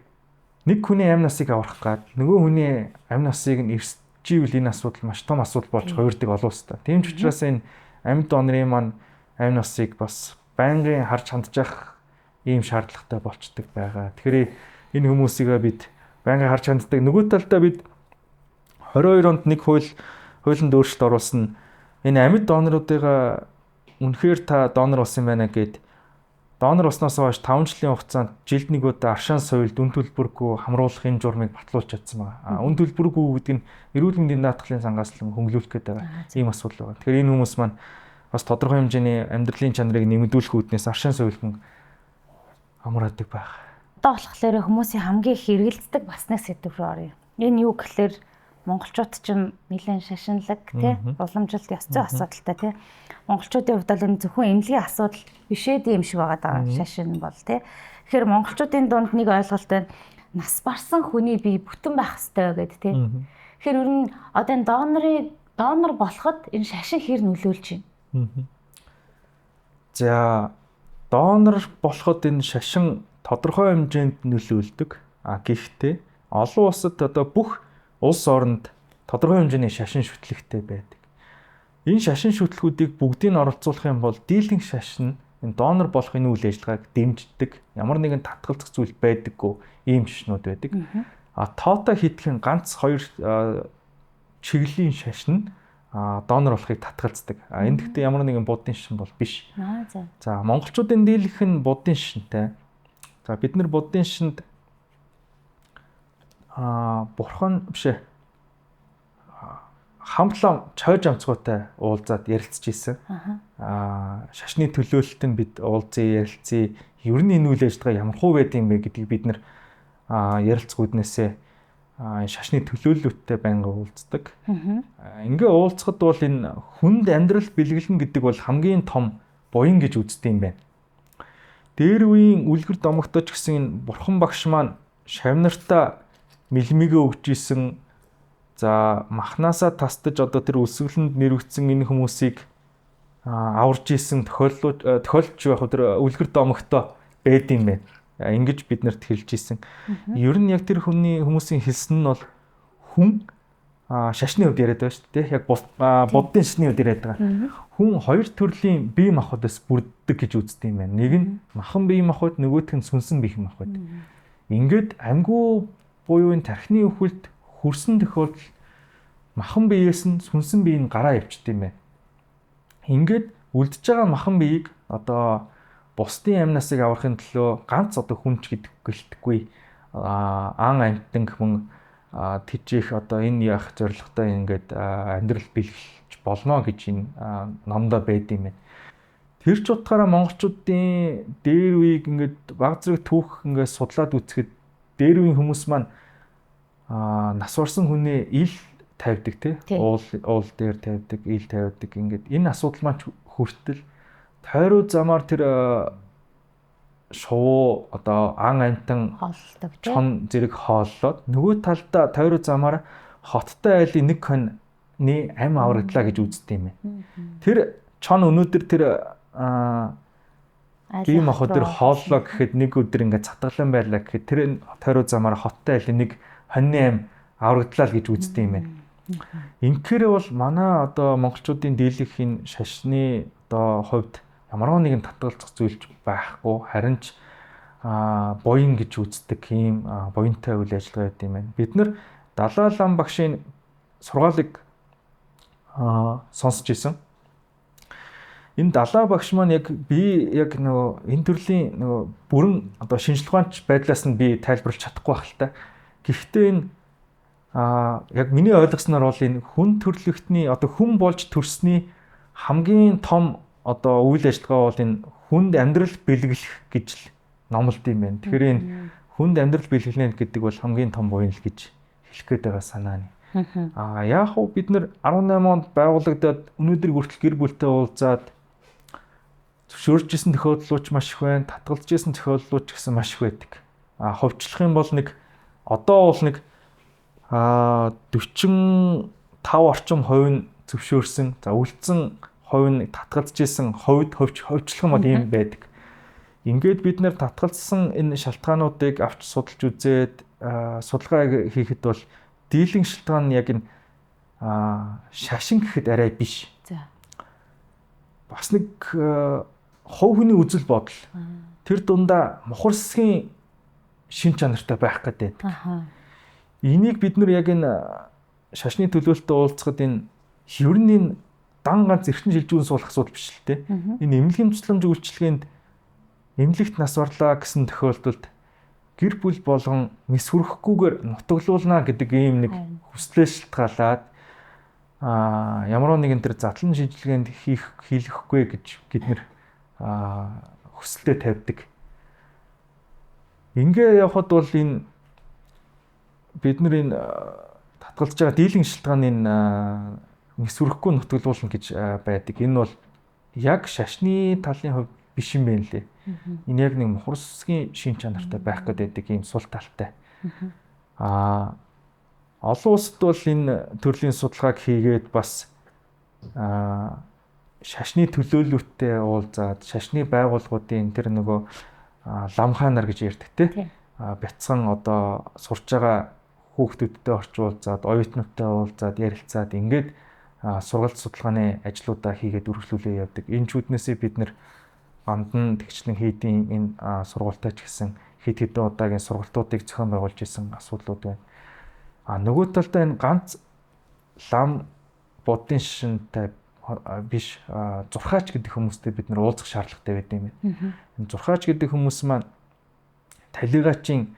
нэг хүний амь насыг аврах гад нөгөө хүний амь насыг нь эрсживэл энэ асуудал маш том асуудал болж хувирдаг олон улстай. Тийм ч учраас энэ амьд донорын маань амь насыг бас байнгын харж хандж ийм шаардлагатай болцдог байгаа. Тэгэхээр энэ хүмүүсийг бид байнгын харж ханддаг. Нөгөө талдаа бид 22 онд нэг хуулинд өөрчлөлт оруулсан. Энэ амьд доноруудыг үнэхээр та донор болсон байна гэд донор болсноос хойш 5 жилийн хугацаанд жилд нэг удаа аршаан соёлд үн төлбөргүй хамруулахын журмыг батлуулж чадсан байна. Үн төлбөргүй гэдэг нь эрүүл мэндийн даатгалын сангааслан хөнгөлүүлэх гэдэг ийм асуудал байна. Тэгэхээр энэ хүмүүс маань бас тодорхой хэмжээний амьдралын чанарыг нэмэгдүүлэх үүднээс аршаан соёлхон амраадаг байх. Одоо болохоор хүмүүсийн хамгийн их эргэлздэг бас нэг сэдв рүү оръё. Энэ юу гэхээр монголчууд ч нэлээд шашинлаг тий уламжилт ёс зүйн асуудалтай тий монголчуудын хувьд бол энэ зөвхөн эмнэлгийн асуудал бишээд юм шиг байгаа шашин бол тий. Тэгэхээр монголчуудын дунд нэг ойлголт байна. Нас барсан хүний бие бүтэн байх ёстой гэдэг тий. Тэгэхээр ер нь одоо энэ донор болоход энэ шашин хэр нөлөөлж байна? За донор болоход энэ шашин тодорхой хэмжээнд нөлөөлдөг. Гэхдээ олон улсад одоо бүх улс оронд тодорхой хэмжээний шашин шүтлэгтэй байдаг. Энэ шашин шүтлгүүдийг бүгдийг нь оролцуулах юм бол дийлэнх шашин энэ донор болохын үйл ажиллагааг дэмждэг. Ямар нэгэн татгалзах зүйл байдаггүй ийм шашнууд байдаг. Тоотой хийдхэн ганц 2 чиглэлийн шашин донор болохыг татгалздаг. Энэ гэхдээ ямар нэгэн буддын шашин бол биш. За монголчуудын дийлэнх нь буддын шашинтай. За бид нар буддын шашинд бурхан бишээ хамтлан чойж амцгуутай уулзаад ярилцж ийсэн. Шашны төлөөлөлтөнд бид уулзъя, ярилцъя. Ер нь энэ үйл ажиллагаа ямар хөө байд юм бэ гэдгийг бид нар ярилцгууднээсээ шашны төлөөлөлттэй байнга уулздаг. Ингээ уулзахад бол энэ хүнд амьдрал бэлгэлнэ гэдэг бол хамгийн том буян гэж үздэг юм байна. Дээр үеийн үлгэр домогтож гэсэн энэ бурхан багш маань шавнартаа мэлмигээ өгж исэн. За махнасаа тастаж одоо тэр өсвөлөнд нэрвэгдсэн энэ хүмүүсийг аварж исэн тохиолдож байх тэр үлгэр домогтой байд юм байна. Ингэж бид нарт хэлж исэн. Ер нь яг тэр хүмүүсийн хэлсэн нь бол хүн шашны хувьд яриад байгаа шүү дээ. Яг буддын шашны хувьд яриад байгаа. Хүн 2 төрлийн бие махбодоос бүрддэг гэж үздэг юм байна. Нэг нь махан бие махбод, нөгөөх нь сүнсэн бие махбод. Ингээд амьгүй буюу энэ тархины өвхөлд хүрсэн тохиолдол махан биеэс нь сүнсэн бие нь гараа явчихдаг юм байна. Ингээд үлдэж байгаа махан биеийг одоо бусдын амь насыг аврахын төлөө ганц одоо хүнч гэдэг гэлтгүй ан амтан хүн тэжих одоо энэ яах зорилготой ингээд амьдрал бэлгэлж болно гэж энэ номдоо байд юм байна. Тэр ч утгаараа монголчуудын дээр үеийг ингээд баг зэрэг түүх ингээд судлаад үзэхэд дээр үеийн хүмүүс маань нас барсан хүнээ ил тавьдаг тий уул дээр тавьдаг, ил тавьдаг ингээд энэ асуудал маань хүртэл тойруу замаар тэр шуу одоо ан амтан хооллдог чон зэрэг хооллоод нөгөө талдаа тойруу замаар хоттой айлын нэг хүний ам авраглаа гэж үздэг юм байна. Тэр чон өнөөдөр тэр бие махбод тэр хооллоо гэхэд нэг өдөр ингээд цатгалан байлаа гэхэд тэр тойруу замаар хоттой айлын нэг хоньны ам аврагдлаа гэж үздэг юм байна. Инхээр бол манай одоо монголчуудын дийлэнх энэ шашны одоо хувьд ямар нэгэн татгалзах зүйлч байхгүй, харин ч буян гэж үздэг ийм буянтай үйл ажиллагаа гэдэг юм байна. Бид нар Далай Лам багшийн сургаалыг сонсч ирсэн. Энэ далаа багш маань яг нөгөө энэ төрлийн нөгөө бүрэн одоо шинжлэх ухаанч байдлаас нь би тайлбарлаж чадахгүй байх л та. Гэхдээ энэ яг миний ойлгосноор бол энэ хүн төрлөختний одоо хүн болж төрсний хамгийн том одоо үйл ажиллагаа бол энэ хүнд амьдрал бэлгэлэх гэж л номлод юм байна. Тэгэхээр энэ хүнд амьдрал бэлгэлнэ гэдэг бол хамгийн том буян л гэж хэлэх гээд байгаа санаа нь. Яг хөө бид нэр 18 онд байгуулагдаад өнөөдөр хүртэл гэр бүлтэй уулзаад зөвшөөржсэн тохиолдлууд маш их байна, татгалзажсэн тохиолдлууд ч гэсэн маш их байдаг. Ховчлох юм бол нэг одоо бол нэг 45 орчим хувь нь зөвшөөрсөн. За үлдсэн хувь нь татгалзажсэн, хувьд ховчлох юм бол ийм байдаг. Ингээд бид нэр татгалзсан энэ шалтгаануудыг авч судалж үзээд судалгаа хийхэд бол дийлэнх шалтгаан нь яг энэ шашин гэхэд арай биш. За. Бас нэг хувь хүний үзэл бодол. Тэр дундаа мухарсгийн шин чанартай байх гэдэг. Энийг бид нар яг энэ шашны төлөөлөлтөд уулзахад энэ хөврний дан ганц эрчим шилжүүлэн суулгах асуудал биш л те. Энэ эмнэлгийн тусламж үйлчилгээнд эмнэлэгт нас барлаа гэсэн тохиолдолд гэр бүл болгон мэс хүрэхгүйгээр нутаглуулна гэдэг ийм нэг хүслээ шалтгаалаад ямар нэгэн төр задлан шийдвэрлэгэнд хийлгэхгүй гэж бид нэр хүслээ тавьдаг. Ингээ явхад бол энэ бид нар энэ татгалзаж байгаа дийлэнх шалтгаан энэ мэс хүрэхгүй нутаглуулна гэж байдаг. Энэ бол яг шашны талын хувьд биш юм байна лээ. Энэ яг нэг мухарсгийн шин чанартай байх гэдэг ийм сул талтай. Олон улсад бол энэ төрлийн судалгааг хийгээд бас шашны төлөөлөлттэй уулзаад шашны байгууллагуудын тэр нөгөө ламхаа нар гэж ярьдаг те. Бяцхан одоо сурж байгаа хүүхдүүдтэй орчуулзаад, оюутнуудтай уулзаад, ярилцаад ингээд сургалт судалгааны ажлуудаа хийгээд үргэлжлүүлээ явдаг. Энэ ч үднээсээ бид нэр гандан тэгчлэн хийдийн энэ сургуультай ч гэсэн хэд хэдэн удаагийн сургалтуудыг зохион байгуулж исэн асуудлууд байна. Нөгөө талдаа энэ ганц лам буддын шашинтай биш зурхаач гэдэг хүмүүстэй бид нар уулзах шаардлагатай байдаг юм байна. Энэ зурхаач гэдэг хүмүүс маань талигаачийн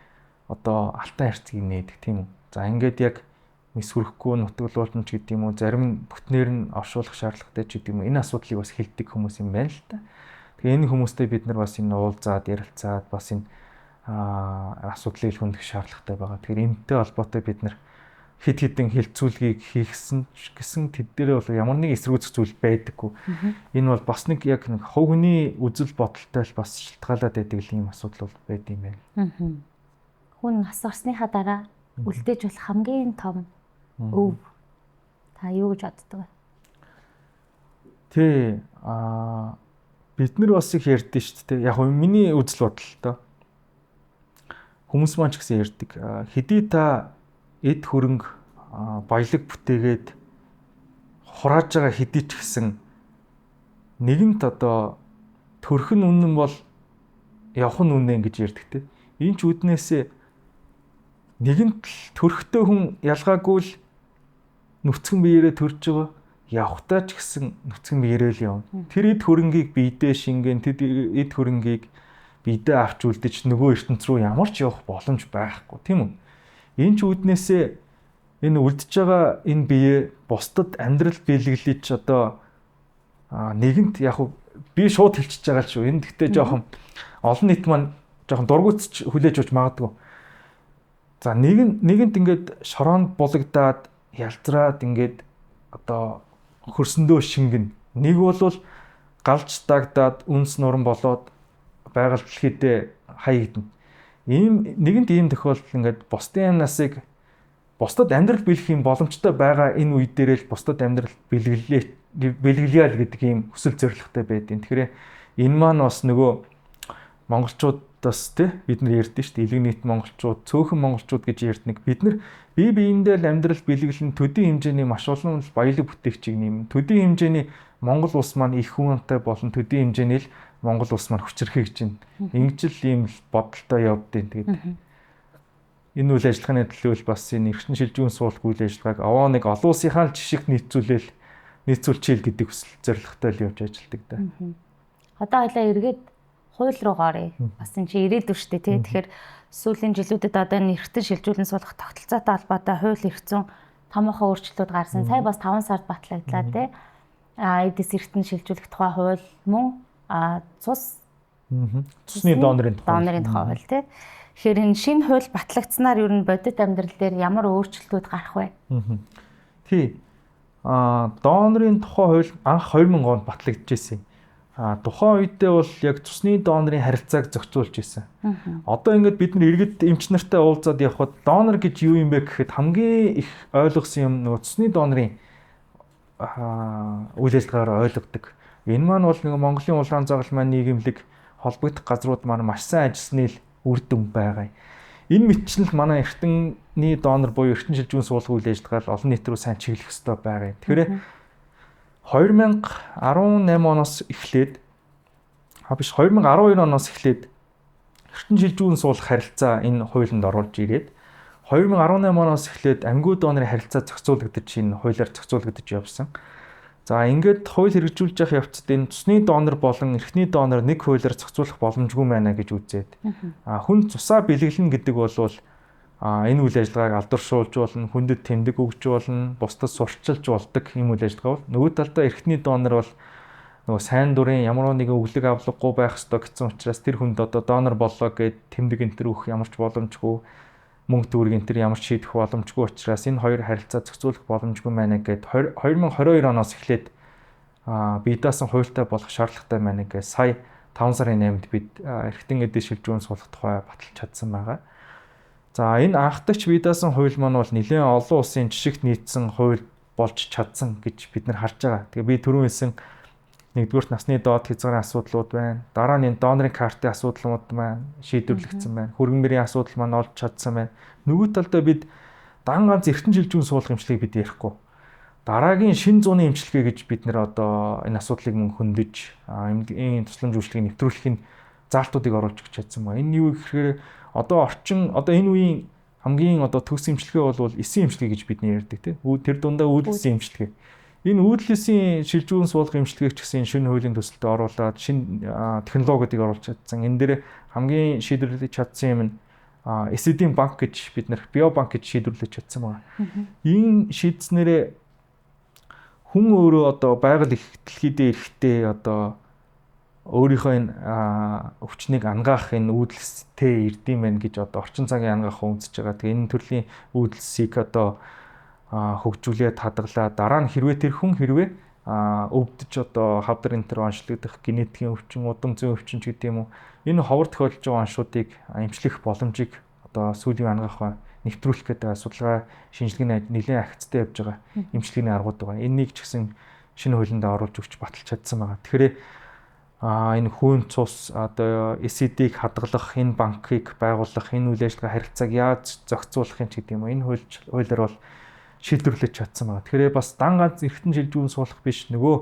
одоо алтан харьцгийг нээдэг тийм үү. За ингээд яг мэс хүрэхгүй нутаглуулна ч гэдэг юм уу, зарим бүтнээр нь оршуулах шаардлагатай ч гэдэг юм уу. Энэ асуудлыг бас хэлдэг хүмүүс юм байна л та. Тэгээ энэ хүмүүстэй бид нар бас энэ уулзаад ярилцаад бас энэ асуудлыг хүндэх шаардлагатай байгаа. Тэгэхээр энэтэй холбоотой бид нар хэд хэдэн хилцүүлгийг хийгсэн гэсэн тэд дээрээ бол ямар нэг эсрүүцэх зүйл байдаггүй. Энэ бол бас нэг яг нэг хувь хүний үзэл бодолтой л бас шалтгаалаад байдаг юм асуудал бол байд юм байна. Хүн нас орсныхаа дараа үлдээж болох хамгийн том өв та юу гэж боддог вэ? Тэ бид нар бас их ярьдэн шүү дээ. Яг нь миний үзэл бодол тоо. Хүмүүс маань ч гэсэн ярьдаг. Хэдий та эд хөрөнгө баялаг бүтээгээд хурааж байгаа хэдий ч гэсэн нэгэнт одоо төрхөн үнэн бол явах нь үнэн гэж ярьдаг те. Энэ ч үднээсээ нэгэнт л төрхтэй хүн ялгаагүй л нүцгэн биеэрээ төрж байгаа. Явхтаа ч гэсэн нүцгэн биеэрээ л явна. Тэр эд хөрөнгийг биедээ шингэн тэд эд хөрөнгийг биедээ авч үлдэж нөгөө ертөнц рүү ямар ч явах боломж байхгүй тийм үү? Энэ ч үднээсээ энэ үлдэж байгаа энэ бие бусдад амьдрал биелгэлийч одоо нэгэнт яг би шууд хэлчихэж байгаа л шүү. Энэ гэхдээ жоохон олон нийт маань жоохон дургуутч хүлээж авч магадгүй. За нэгэнт ингээд шороонд булагдаад ялзраад ингээд одоо хөрсөндөө шингэн. Нэг бол галж дагдаад үнс нуран болоод байгаль дэлхийдээ хаягдана. Нэгэнт ийм тохиолдол ингээд бусдын амнасыг бусдад амьдрал бэлгэх юм боломжтой байгаа энэ үе дээрээ л бусдад амьдрал бэлгэлье л гэдэг ийм хүсэл зорилготой байдیں۔ Тэгэхээр энэ маань бас нөгөө монголчуудаас бид нар ярьдэн шүү дээ. Илэг нийт монголчууд, цөөхөн монголчууд гэж ярьдник. Бид нар бие биендээ л амьдрал бэлгэлэн төдийн хэмжээний маш олон баялаг бүтээгчийг нэмэн. Төдийн хэмжээний Монгол улс маань их хүнтэй болон төдийн хэмжээний л Монгол улс маань хүчрэхэй гэж байна. Ингэж л ийм бодолтой явдیں۔ Тэгээд энэ үйл ажиллагааны төлөөл бас энэ эрчим шилжүүн суулгах үйл ажиллагааг аваа нэг олон улсынхаа жишгт нийцүүлээл нийцүүлчихэл гэдэг хүсэл зорилготой л явж ажилладаг да. Одоо хоёлаа эргээд хууль руу гарыг. Бас энэ чи ирээдүйн шүү дээ тий. Тэгэхээр сүүлийн жилүүдэд одоо энэ эрхтэн шилжүүлэн суулгах тогтолцоотой холбоотой хууль эрх зүйн томоохон өөрчлөлтүүд гарсан. Сая бас 5 сард батлагдлаа тий. Эдис эрхтэн шилжүүлэх тухай хууль мөн Цусны донорын тухай хууль тий. Тэгэхээр энэ шинэ хууль батлагдсанаар ер нь бодит амьдрал дээр ямар өөрчлөлтүүд гарах вэ? Тий. Донорын тухай хууль анх 2000 онд батлагдчихсэн. Тухайн үедээ бол яг цусны донорын харилцааг зохицуулж ирсэн. Одоо ингээд бид нар иргэд эмч нартай уулзаад явхад донор гэж юу юм бэ гэхэд хамгийн их ойлгосон юм нөгөө цусны донорын үйл ажиллагаагаар ойлгодог. Энэ маань бол нөгөө Монголын улаан загвал маань нийгэмлэг холбогдох газрууд маань маш сайн ажилласны л үр дүн байгаа. Энэ мэтчил манай эрхтний донор буюу эрхтэн шилжүүлэн суулгах үйл ажиллагаа олон нийт рүү сайн чиглэх ёстой байгаа. Тэгэхээр 2018 оноос эхлээд 2012 оноос эхлээд эрхтэн шилжүүлэн суулгах харилцаа энэ хуулинд оруулж ирээд 2018 оноос эхлээд амьгүй донорын харилцаа зохицуулагдаж энэ хуулиар зохицуулагдаж явсан. За ингээд хууль хэрэгжүүлж явах явцад энэ цусны донор болон эрхний донор нэг хуулиар зохицуулах боломжгүй байна гэж үзээд хүн цусаа бэлэглэнэ гэдэг бол энэ үйл ажиллагааг алдаршуулж болно, хүндэд тэмдэг өгч болно, бусдад сурчилж болдог юм үйл ажиллагаа бол нөгөө талдаа эрхний донор бол нөгөө сайн дурын ямар нэгэн өглөг авлаггүй байх ёстой гэсэн учраас тэр хүнд одоо донор боллоо гэд тэмдэг энэ төр өгөх ямар ч боломжгүй, мөнгө төгрөг энэ төр ямар ч шийдэх боломжгүй учраас энэ хоёр харилцаа зохицуулах боломжгүй байна гэд 2022 оноос эхлээд бие даасан хуультай болох шаардлагатай байна гэж сая 5 сарын 8-нд бид эрхтэн эдийн шилжүүлэн суулгах тухай баталж чадсан байгаа. За энэ анхдагч бие даасан хууль маань бол нэлээд олон улсын жишгт нийцсэн хууль болж чадсан гэж бид нар харж байгаа. Тэгээ би түрүүн хэлсэн нэгдүгürt насны доод хязгаарын асуудлууд байна. Дараа нь энэ донорын картын асуудлууд маань шийдвэрлэгдсэн байна. Хөргөн мөрийн асуудал маань олж чадсан байна. Нөгөө талдаа бид дан ганц эрхтэн шилжүүлэн суулгах эмчилгээг бид ярихгүй. Дараагийн шин зууны эмчилгээ гэж бид нэр одоо энэ асуудлыг мөн хөндөж эмнэлгийн тусламж үйлчилгээг нэвтрүүлэхийн заалтуудыг оруулж өгч чадсан ба. Энэ юу гэхээр одоо энэ үеийн хамгийн одоо төгс эмчилгээ бол эсийн эмчилгээ гэж бид ярьдаг тийм. Тэр дундаа үйлдэлсэн эмчилгээ. Энэ үйлдэлсэн шилжүүлэн суулгах эмчилгээг ч гэсэн шинэ хуулийн төсөлтөд оруулаад шинэ технологиудыг оруулж чадсан. Энэ дээр хамгийн шийдвэрлэж чадсан юм нь SED банк гэж бид нэр биобанк гэж шийдвэрлэж чадсан байна. Энэ шийдснээрээ хүн өөрөө одоо байгаль их дэлхий дээр ирэхдээ одоо өөрийнхөө энэ өвчнийг ангаах энэ үйлстэй ирдэм байх гэж одоо орчин цагийн ангаах үндэсэж байгаа. Тэгээ энэ төрлийн үйлсийг одоо хөгжүүлээд хадгалаа. Дараа нь тэр хүн өвдөж одоо хавдар энтер онцлогдох генетикийн өвчин, удам зүйн өвчин ч гэдэг юм уу. Энэ ховор тохиолдож байгаа оншуудыг эмчлэх боломжийг одоо сүүлийн ангаах нэвтрүүлэх гэдэг судалгаа шинжилгээний нэлээд агцтай явж байгаа эмчилгээний аргууд байгаа. Энийг ч гэсэн шинэ хуулинд оруулж өгч баталж чадсан байгаа. Тэгэхээр энэ хүүн цус одоо SED-г хадгалах, энэ банкыг байгуулах, энэ үйл ажиллагаа харилцааг яаж зохицуулах юм ч гэдэг юм. Энэ хуулиар бол шийдвэрлэж чадсан байгаа. Тэгэхээр бас дан ганц эрхтэн шилжүүлэн суулгах биш нөгөө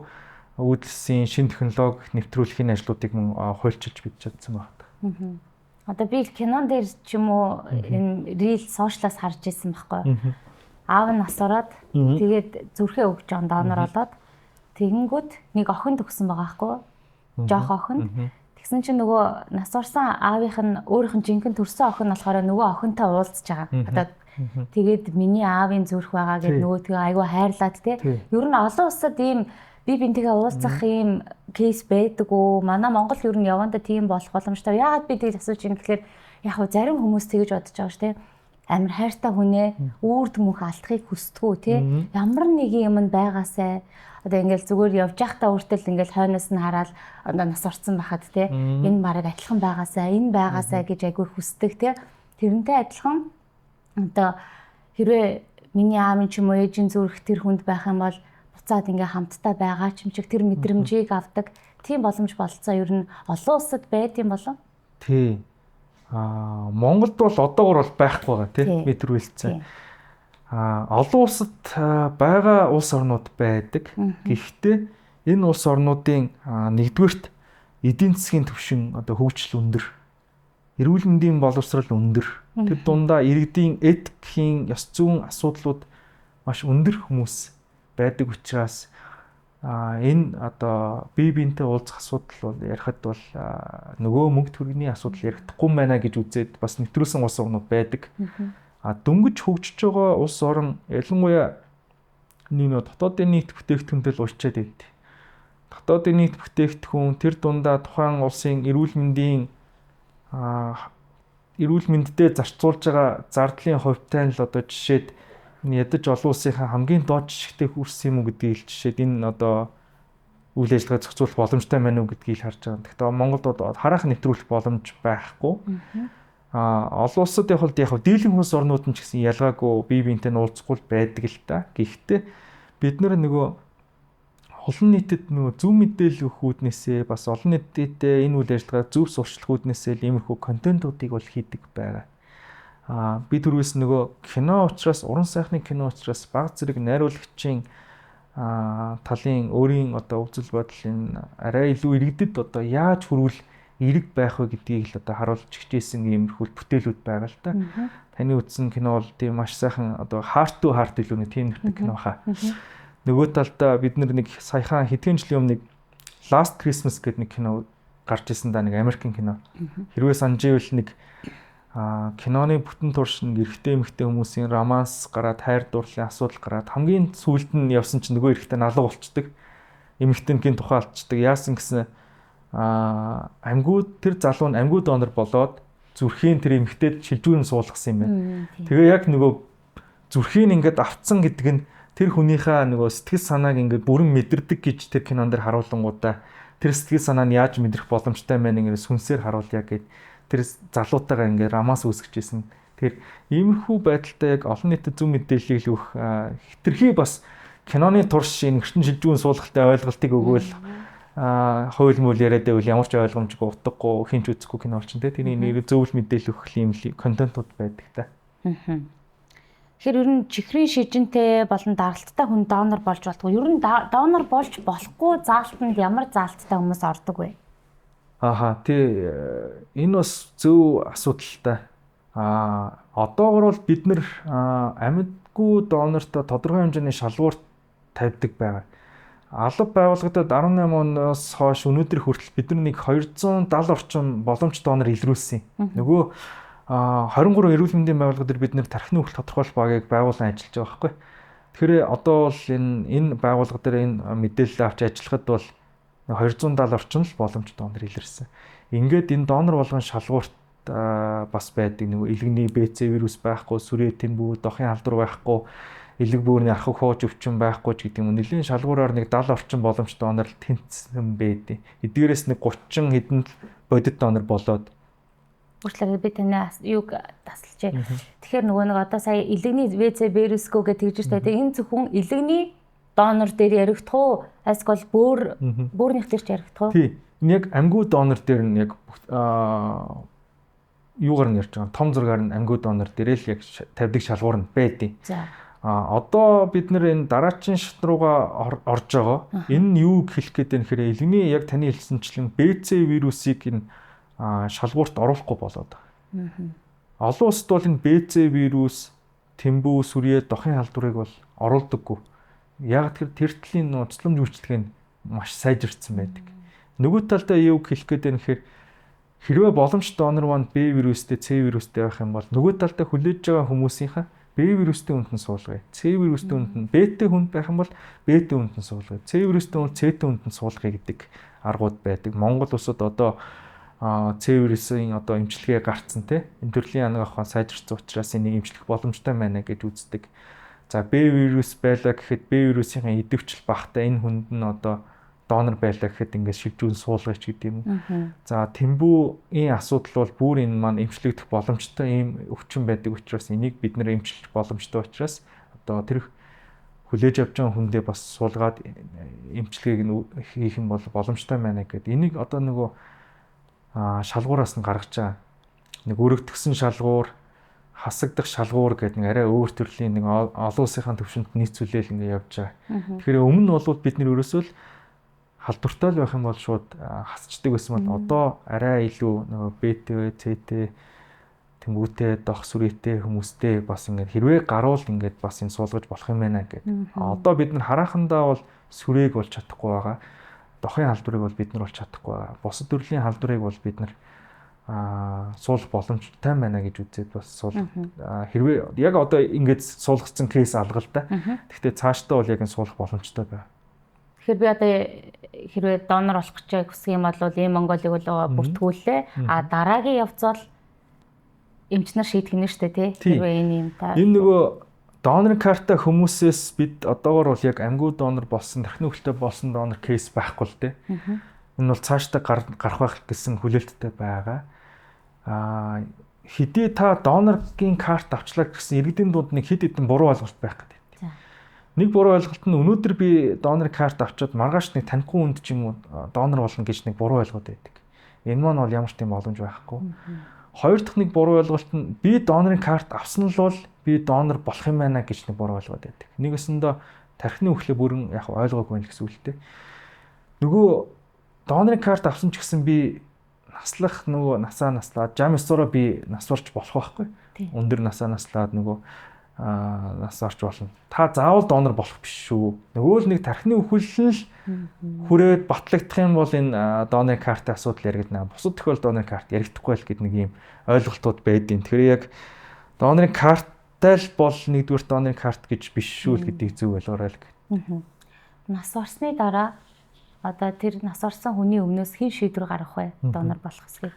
үйлдэлсийн шинэ технологи нэвтрүүлэхийн ажлуудыг мөн хуульчилж бид чадсан байна. Одоо би кинон дээр ч юм уу энэ рил сошиалаас харж ирсэн байхгүй. Аав нь нас ороод тэгээд зүрхээ өгч он донор болоод тэгэнгүүт нэг охин төгсөн байгаа байхгүй. Жоох охин. Тэгсэн чинь нөгөө нас орсон аавынх нь өөрийнх нь жинхэнэ төрсөн охин болохоор нөгөө охинтой уулзж байгаа. Одоо тэгээд миний аавын зүрх байгаа гэдэг нөгөө тэгээ айгүй хайрлаад те. Ер нь олон улсад ийм би бинтгээ уулзах ийм кейс байдаг уу? Манай Монгол ер нь явандаа тийм болох боломжтой. Яагаад би тэгж асууж юм гэхээр яг хөө зарим хүмүүс тэгж бодож байгаа ш тэ. Амар хайртай хүнээ үүрд мөнх алдахыг хүсдэггүй те. Ямар нэг юм байгаасай. Одоо ингээл зүгээр явж байхдаа өөртөө ингээл хойноос нь хараад одоо нас орсон байхад те. Энэ бараг адилхан байгаасай, энэ байгаасай гэж айгүй хүсдэг те. Тэрнтэй адилхан одоо хэрвээ миний аав ч юм уу ээжийн зүрх тэр хүнд байх юм бол буцаад ингээ хамтдаа байгаа ч юм чиг тэр мэдрэмжийг авдаг тийм боломж болцоо ер нь олон улсад байд юм болов? Тий. Монголд бол одоогор бол байхгүй байгаа тий метр үйлцэн. Олон улсад байгаа улс орнууд байдаг. Гэхдээ энэ улс орнуудын нэгдүгürt эдийн засгийн түвшин одоо хөгжил өндөр. Эрүүл мэндийн боловсрал өндөр. Тэр дундаа иргэдийн этикийн ёс зүйн асуудлууд маш өндөр хүмүүс байдаг учраас энэ одоо бие биентэй уулзах асуудал бол ярихад бол нөгөө мөнгө төргийн асуудал ярихдаггүй байна гэж үзээд бас нэвтрүүлсэн улс орнууд байдаг. Дөнгөж хөгжиж байгаа улс орон ялангуяа нэг дотоодын нийт бүтээгдэхүүнтэй л уучаад байд. Дотоодын нийт бүтээгдэхүүн тэр дундаа тухайн улсын эрүүл мэндтэй зарцуулж байгаа зардлын хувьтай л одоо жишээд ядаж олон улсынхаа хамгийн доод жишгтэй хүрсэн юм уу гэдгийг жишээд энэ одоо үйл ажиллагаа зохицуулах боломжтой байна уу гэдгийг харж байгаа. Тэгэхээр Монголд одоо харах нэвтрүүлэх боломж байхгүй. Олон улсад яг дийлэнх улс орнууд нь ч гэсэн ялгаагүй бие биентэй нь уулзахгүй байдаг л та. Гэхдээ бид нөгөө олон нийтэд зөв мэдээлэл өгөх үүднээсээ бас олон нийтэд энэ үйл ажиллагаа зөв сурчлах үүднээсээ л иймэрхүү контентуудыг бол хийдэг байгаа. Би түрүүс кино учраас уран сайхны кино учраас баг зэрэг найруулагчийн талын өөрийн одоо үзэл бодлын арай илүү иргэдэд одоо яаж хүрвэл эрэг байх вэ гэдгийг л одоо харуулж хичээсэн иймэрхүү бүтээлүүд байгаа л та. Таны үзсэн кино бол тийм маш сайхан одоо heart to heart илүү нэг тийм нэртэй кино хаа. Нөгөө талдаа бид нэг саяхан хэдхэн жилийн өмнө Last Christmas гэдэг нэг кино гарч ирсэн да, нэг Америкийн кино. Хэрвээ санаж ивэл нэг киноны бүтэн турш нэг эрэгтэй эмэгтэй хүмүүсийн романс гараад хайр дурлалын асуудал гараад хамгийн сүүлд нь явсан чинь нөгөө эрэгтэй налуу болцдог. Эмэгтэйнгийн тухай алдчихдаг. Яасан гэсэн тэр залуу нь амьгуу донор болоод зүрхийн тэр эмэгтэйд шилжүүн суулгасан юм байна. Тэгээ яг нөгөө зүрхийн ингээд автсан гэдэг нь тэр хүнийхээ нөгөө сэтгэл санааг ингээд бүрэн мэдэрдэг гэж тэр кинон дээр харуулангуудаа тэр сэтгэл санаа нь яаж мэдрэх боломжтой байна ингээд сүнсээр харуулъя гэд тэр залуутайгаа ингээд романс үүсгэжсэн. Тэгэхээр иймэрхүү байдалтай яг олон нийтэд зөв мэдээлэл өгөх хэтэрхий бас киноны турш энэ эртэн шилжүүн суулгахтай ойлголтыг өгөөл хууль мөл яриад байвал ямар ч ойлгомжгүй утгагүй хинч үзэхгүй кино болчихно те. Тэрний нэр зөвл мэдээлэл өгөх юм контентууд байдаг та. Тэгэхээр ер нь чихрийн шижинтэй болон даралттай хүн донор болж болтгоо. Ер нь донор болж болохгүй заалтанд ямар заалттай хүмүүс ордог вэ? Энэ бас зөв асуудалтай. Одоогор бол бид нэр амьдгүй донортой тодорхой хэмжээний шалгуурт тавьдаг байгаа. Алба байгууллагад 18 оноос хойш өнөөдөр хүртэл бид нэг 270 орчим боломж донор илрүүлсэн. Нөгөө 23 эрүүл мэндийн байгууллагууд бид тархины хөвгөл тодорхойлох багийг байгуулан ажиллаж байгаа байхгүй. Тэгэхээр одоо бол энэ байгууллага дээр энэ мэдээлэл авч ажиллахад бол 270 орчим л боломж донор илэрсэн. Ингээд энэ донор болгон шалгуурт бас байдаг. Нөгөө илгэний БЦ вирус байхгүй, сүрээ тэмбүү, дохын халдвар байхгүй, элэг бөөрийн архаг хууч өвчин байхгүй ч гэдэг юм. Нэлийн шалгуураар нэг 70 орчим боломж донор тэнцсэн байдаг. Эдгээрээс нэг 30 хэдэн бодит донор болоод Өөрчлөлт би танаас юуг тасалжээ. Тэгэхээр нөгөө одоо сая илгэний ВЦ вирусгүй гэж тэгж штэ. Энэ зөвхөн илгэний донор дээр яригдах уу? Эсвэл бөөрнийх дээр ч яригдах уу? Тий. Яг амьгүй донор дээр нь яг юугаар нь ярьж байгаа. Том зургаар нь амьгүй донор дээр л яг тавьдаг шалгуур нь байдیں۔ За. Одоо бид нэр энэ дараачийн шат руугаа орж байгаа. Энэ нь юу хэлэх гээд вэ гэхээр илгэний яг таны хэлсэнчлэн БЦ вирусыг энэ шалгуурт оруулахгүй болоод байгаа. Олон улсад бол энэ БЦ вирус, тэмбүү, сүрээ, дохын халдварыг бол оруулдаггүй. Яг тэр төрлийн нууцламж үйлчлэг нь маш сайжирсан байдаг. Нөгөө талдаа юу хэлэх гээд вэ гэхээр хэрвээ боломж донор маань Б вирустэй, С вирустэй байх юм бол нөгөө талдаа хүлээж байгаа хүмүүсийнхаа Б вирустэй хүнд нь суулгая. С вирустэй хүнд нь Б-тэй хүнд байх юм бол Б-тэй хүнд нь суулгая. С вирустэй хүнд С-тэй хүнд нь суулгая гэдэг аргууд байдаг. Монгол улсад одоо С вирусын одоо эмчилгээ гарцсан тийм энэ төрлийн анги ахуйн сайжирсан учраас энийг эмчлэх боломжтой байна гэж үздэг. За Б вирус байлаа гэхэд Б вирусын идэвхжил багтаа энэ хүнд нь одоо донор байлаа гэхэд ингээд шилжүүн суулгаач гэдэг юм. За тэмбүүийн асуудал бол бүр энэ маань эмчлэгдэх боломжтой ийм өвчин байдаг учраас энийг бид нэр эмчлэх боломжтой учраас одоо тэр хүлээж авч байгаа хүндээ бас суулгаад эмчилгээг нь хийх юм бол боломжтой байна гэдэг. Энийг одоо нөгөө шалгуураас нь гаргаж байгаа. Нэг өргөдгсөн шалгуур, хасагдах шалгуур гэдэг нэг арай өөр төрлийн нэг олон улсынхаа төвшөнд нийцүүлэл ингэ явж байгаа. Тэгэхээр өмнө нь бол бид нэр ерөөсөө л халдвартай л байх юм бол шууд хасчдаг байсан бол одоо арай илүү нөгөө БТ, ЦТ тэмүүтэй, дох сүрээтэй хүмүүстэй бас ингээд хэрвээ гаруул ингээд бас энэ суулгаж болох юм байна гэдэг. Одоо бид нар харахандаа бол сүрээг болж чадахгүй байгаа. Дохын халдварыг бол бид нар болж чадахгүй байгаа. Бусад төрлийн халдварыг бол бид нар суулгах боломжтой байна гэж үзээд бас хэрвээ яг одоо ингээд суулгацсан кейс алга л да. Гэхдээ цаашдаа бол яг энэ суулгах боломжтой байна. Тэгэхээр би одоо хэрвээ донор болох гэж хүсэх юм бол ийм Монголыг бол бүртгүүлээ. Дараагийн явцвал эмч нар шийдэх нь шүү дээ тий. Хэрвээ энэ юм та. Энэ нөгөө донорын карта хүмүүсээс бид одоогор бол яг амьгүй донор болсон, тархины өвөлтэй болсон донор кейс байхгүй л дээ. Энэ бол цаашдаа гарах байх гэсэн хүлээлттэй байгаа. Хэдий та доноргийн карт авчлаа гэсэн иргэдийн дунд нэг хэд хэдэн буруу ойлголт байх гэдэг. Нэг буруу ойлголт нь өнөөдөр би донорын карт авчаад маргааш нэг танихгүй хүнд ч юм уу донор болно гэж нэг буруу ойлголт байдаг. Энэ маань бол ямар ч тийм боломж байхгүй. Хоёр дахь нэг буруу ойлголт нь би донорын карт авсан л бол би донор болох юм байна гэж нэг буруу ойлголт байдаг. Нэгэсэндээ тархины өвлөө бүрэн яг ойлгоогүй байх гэсэн үгтэй. Нөгөө донорын карт авсан ч гэсэн би наслах нөгөө наслаад жамсороо би насварч болох байхгүй. Өндөр наслаад нөгөө насаарч болно. Та заавал донор болох биш шүү. Нөгөө л нэг тархины өвхөл л хүрээд батлагдах юм бол энэ донорын картын асуудал яригдана. Бусад тохиолдолд донорын карт яригдахгүй л гэдэг нэг юм ойлголтууд байдیں۔ Тэгэхээр яг донорын карттай л бол нэгдүгээр донорын карт гэж биш шүү л гэдгийг зөв ойлгоорой л гэдэг. Нас орсны дараа одоо тэр нас орсон хүний өмнөөс хэн шийдвэр гаргах вэ? Донор болох хэсгийг.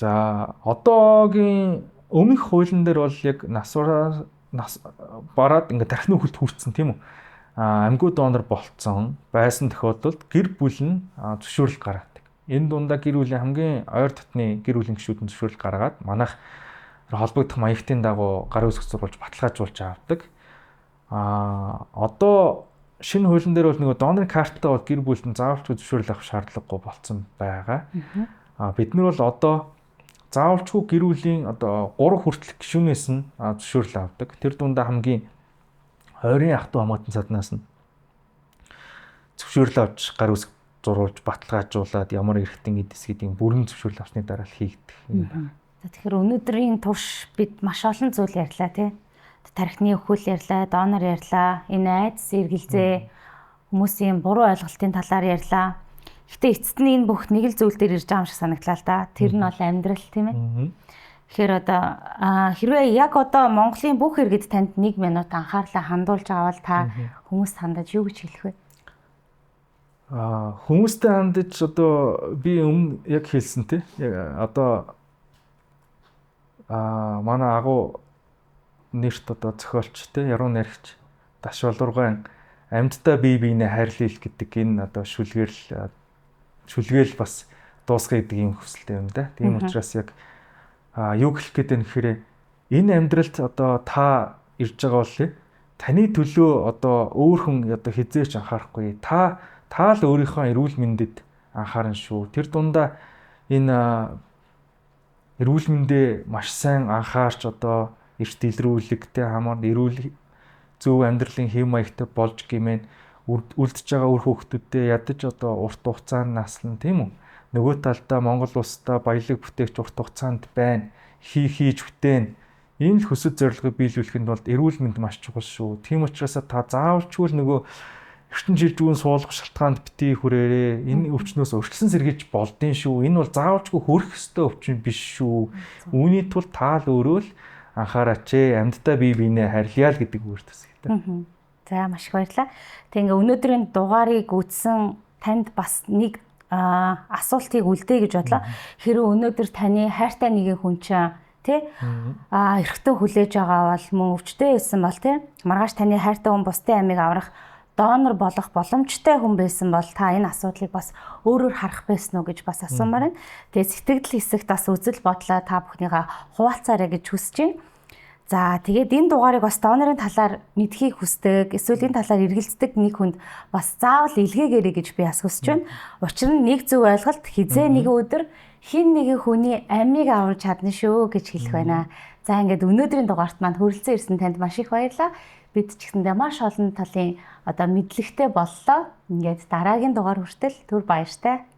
За одоогийн өмнөх хуулийн дээр бол яг нас бараад ингээд тархины өвөлт хүрсэн тийм үү? Амьгүй донор болцсон байсан тохиолдолд гэр бүл нь зөвшөөрөл гаргадаг. Энэ дундаа гэр бүлийн хамгийн ойр дотны гэр бүлийн гишүүд нь зөвшөөрөл гаргаад манайх холбогдох маягтын дагуу гарын үсэг сурвалж баталгаажуулж авдаг. Одоо шинэ хуулийн дээр бол нөгөө донорын карттай бол гэр бүлд нь заавалчгүй зөвшөөрөл авах шаардлагагүй болцсон байгаа. Бид нар бол одоо заавалчгүй гэр бүлийн одоо 3 хүртэлх гишүүнээс нь зөвшөөрөл авдаг. Тэр дундаа хамгийн ойрын ах トゥ хамгаалтан цаднаас нь зөвшөөрөл авч гар үсэг зурулж баталгаажуулаад ямар эрхтэн эдэс гэдгийг бүрэн зөвшөөрөл авсны дараа л хийгдэх юм байна. За тэгэхээр өнөөдрийн турш бид маш олон зүйл ярьлаа тий. Тархины өвхөл ярьлаа, донор ярьлаа, энэ айдас эргэлзээ, хүмүүсийн буруу ойлголтын талаар ярьлаа. Гэтэ эцэст нь энэ бүх нэг л зүйл дээр ирж байгаа юм шиг санагдлаа л да. Тэр нь бол амьдрал тийм ээ. Тэгэхээр одоо хэрвээ яг одоо Монголын бүх иргэд танд 1 минут анхаарлаа хандуулж байгаа бол та хүмүүст хандаж юу гэж хэлэх вэ? Хүмүүстэй хандаж одоо би өмнө яг хэлсэн тий. Одоо манай агуу нэрт одоо зохиолч тий яруу найрагч Даш Болоргойн амьдтай бие биенээ хайрлал гэдэг энэ одоо шүлгээл бас дуусгая гэдэг юм хүсэлтэй юм да. Тийм учраас яг юу хэлэх гээд байна гэхээр энэ амьдралд одоо та ирж байгаа бол таны төлөө одоо өөр хүн одоо хизээч анхаарахгүй. Та л өөрийнхөө эрүүл мэндэд анхаарна шүү. Тэр дундаа энэ эрүүл мэндээ маш сайн анхаарч одоо эрт илрүүлэгтэй хамаар эрүүл зөв амьдралын хэв маягтай болж гимэн үлдэж байгаа үр хүүхдүүдэд ядаж одоо урт хугацаанд наслан тийм үү? Нөгөө талдаа Монгол улстай баялаг бүтээгч урт хугацаанд байна. Хийж бүтээн. Энэ л хүсэл зорилгыг биелүүлэхэд бол эрүүл мэнд маш чухал шүү. Тийм учраас та заавалчгүй нөгөө эртэн жилжүүн суулгах шалтгаанд битгий хүрээрээ энэ өвчнөөс өрчлөн сэргийлж болдгийн шүү. Энэ бол заавалчгүй хүрэх ёстой өвчин биш шүү. Үүний тулд та л өөрөө л анхаараач амьдтай бие биенээ харьяа л гэдэг үгээр төсөөлтэй. За маш их баярлалаа. Тэг ингээ өнөөдрийн дугаарыг үзсэн танд бас нэг асуултыг үлдээ гэж бодлоо. Хэрэв өнөөдөр таны хайртай нэгэн хүн чинь тий эргэтэн хүлээж байгаа бол мөн өвчтэй байсан бол тий маргааш таны хайртай хүн бусдын амийг аврах донор болох боломжтой хүн байсан бол та энэ асуудлыг бас өөрөөр харах байсан уу гэж бас асуумаар байна. Тэгээ сэтгэл хэсэгт бас үзэл бодлоо та бүхнийгаа хуваалцаарай гэж хүсэж байна. За тэгээд энэ дугаарыг бас донорын талаар мэдхийг хүсдэг, эсвэл энэ талаар эргэлздэг нэг хүнд бас заавал илгээгээрэй гэж би бас хүсэж байна. Учир нь нэг зөв ойлголт хизээ нэгэн өдөр хин нэгэн хүний амийг аварч чадна шүү гэж хэлэх байна. За ингээд өнөөдрийн дугаарт манд хүрэлцэн ирсэн танд маш их баярлалаа. Бид ч гэсэндээ маш олон талын одоо мэдлэгтэй боллоо. Ингээд дараагийн дугаар хүртэл түр баяртай.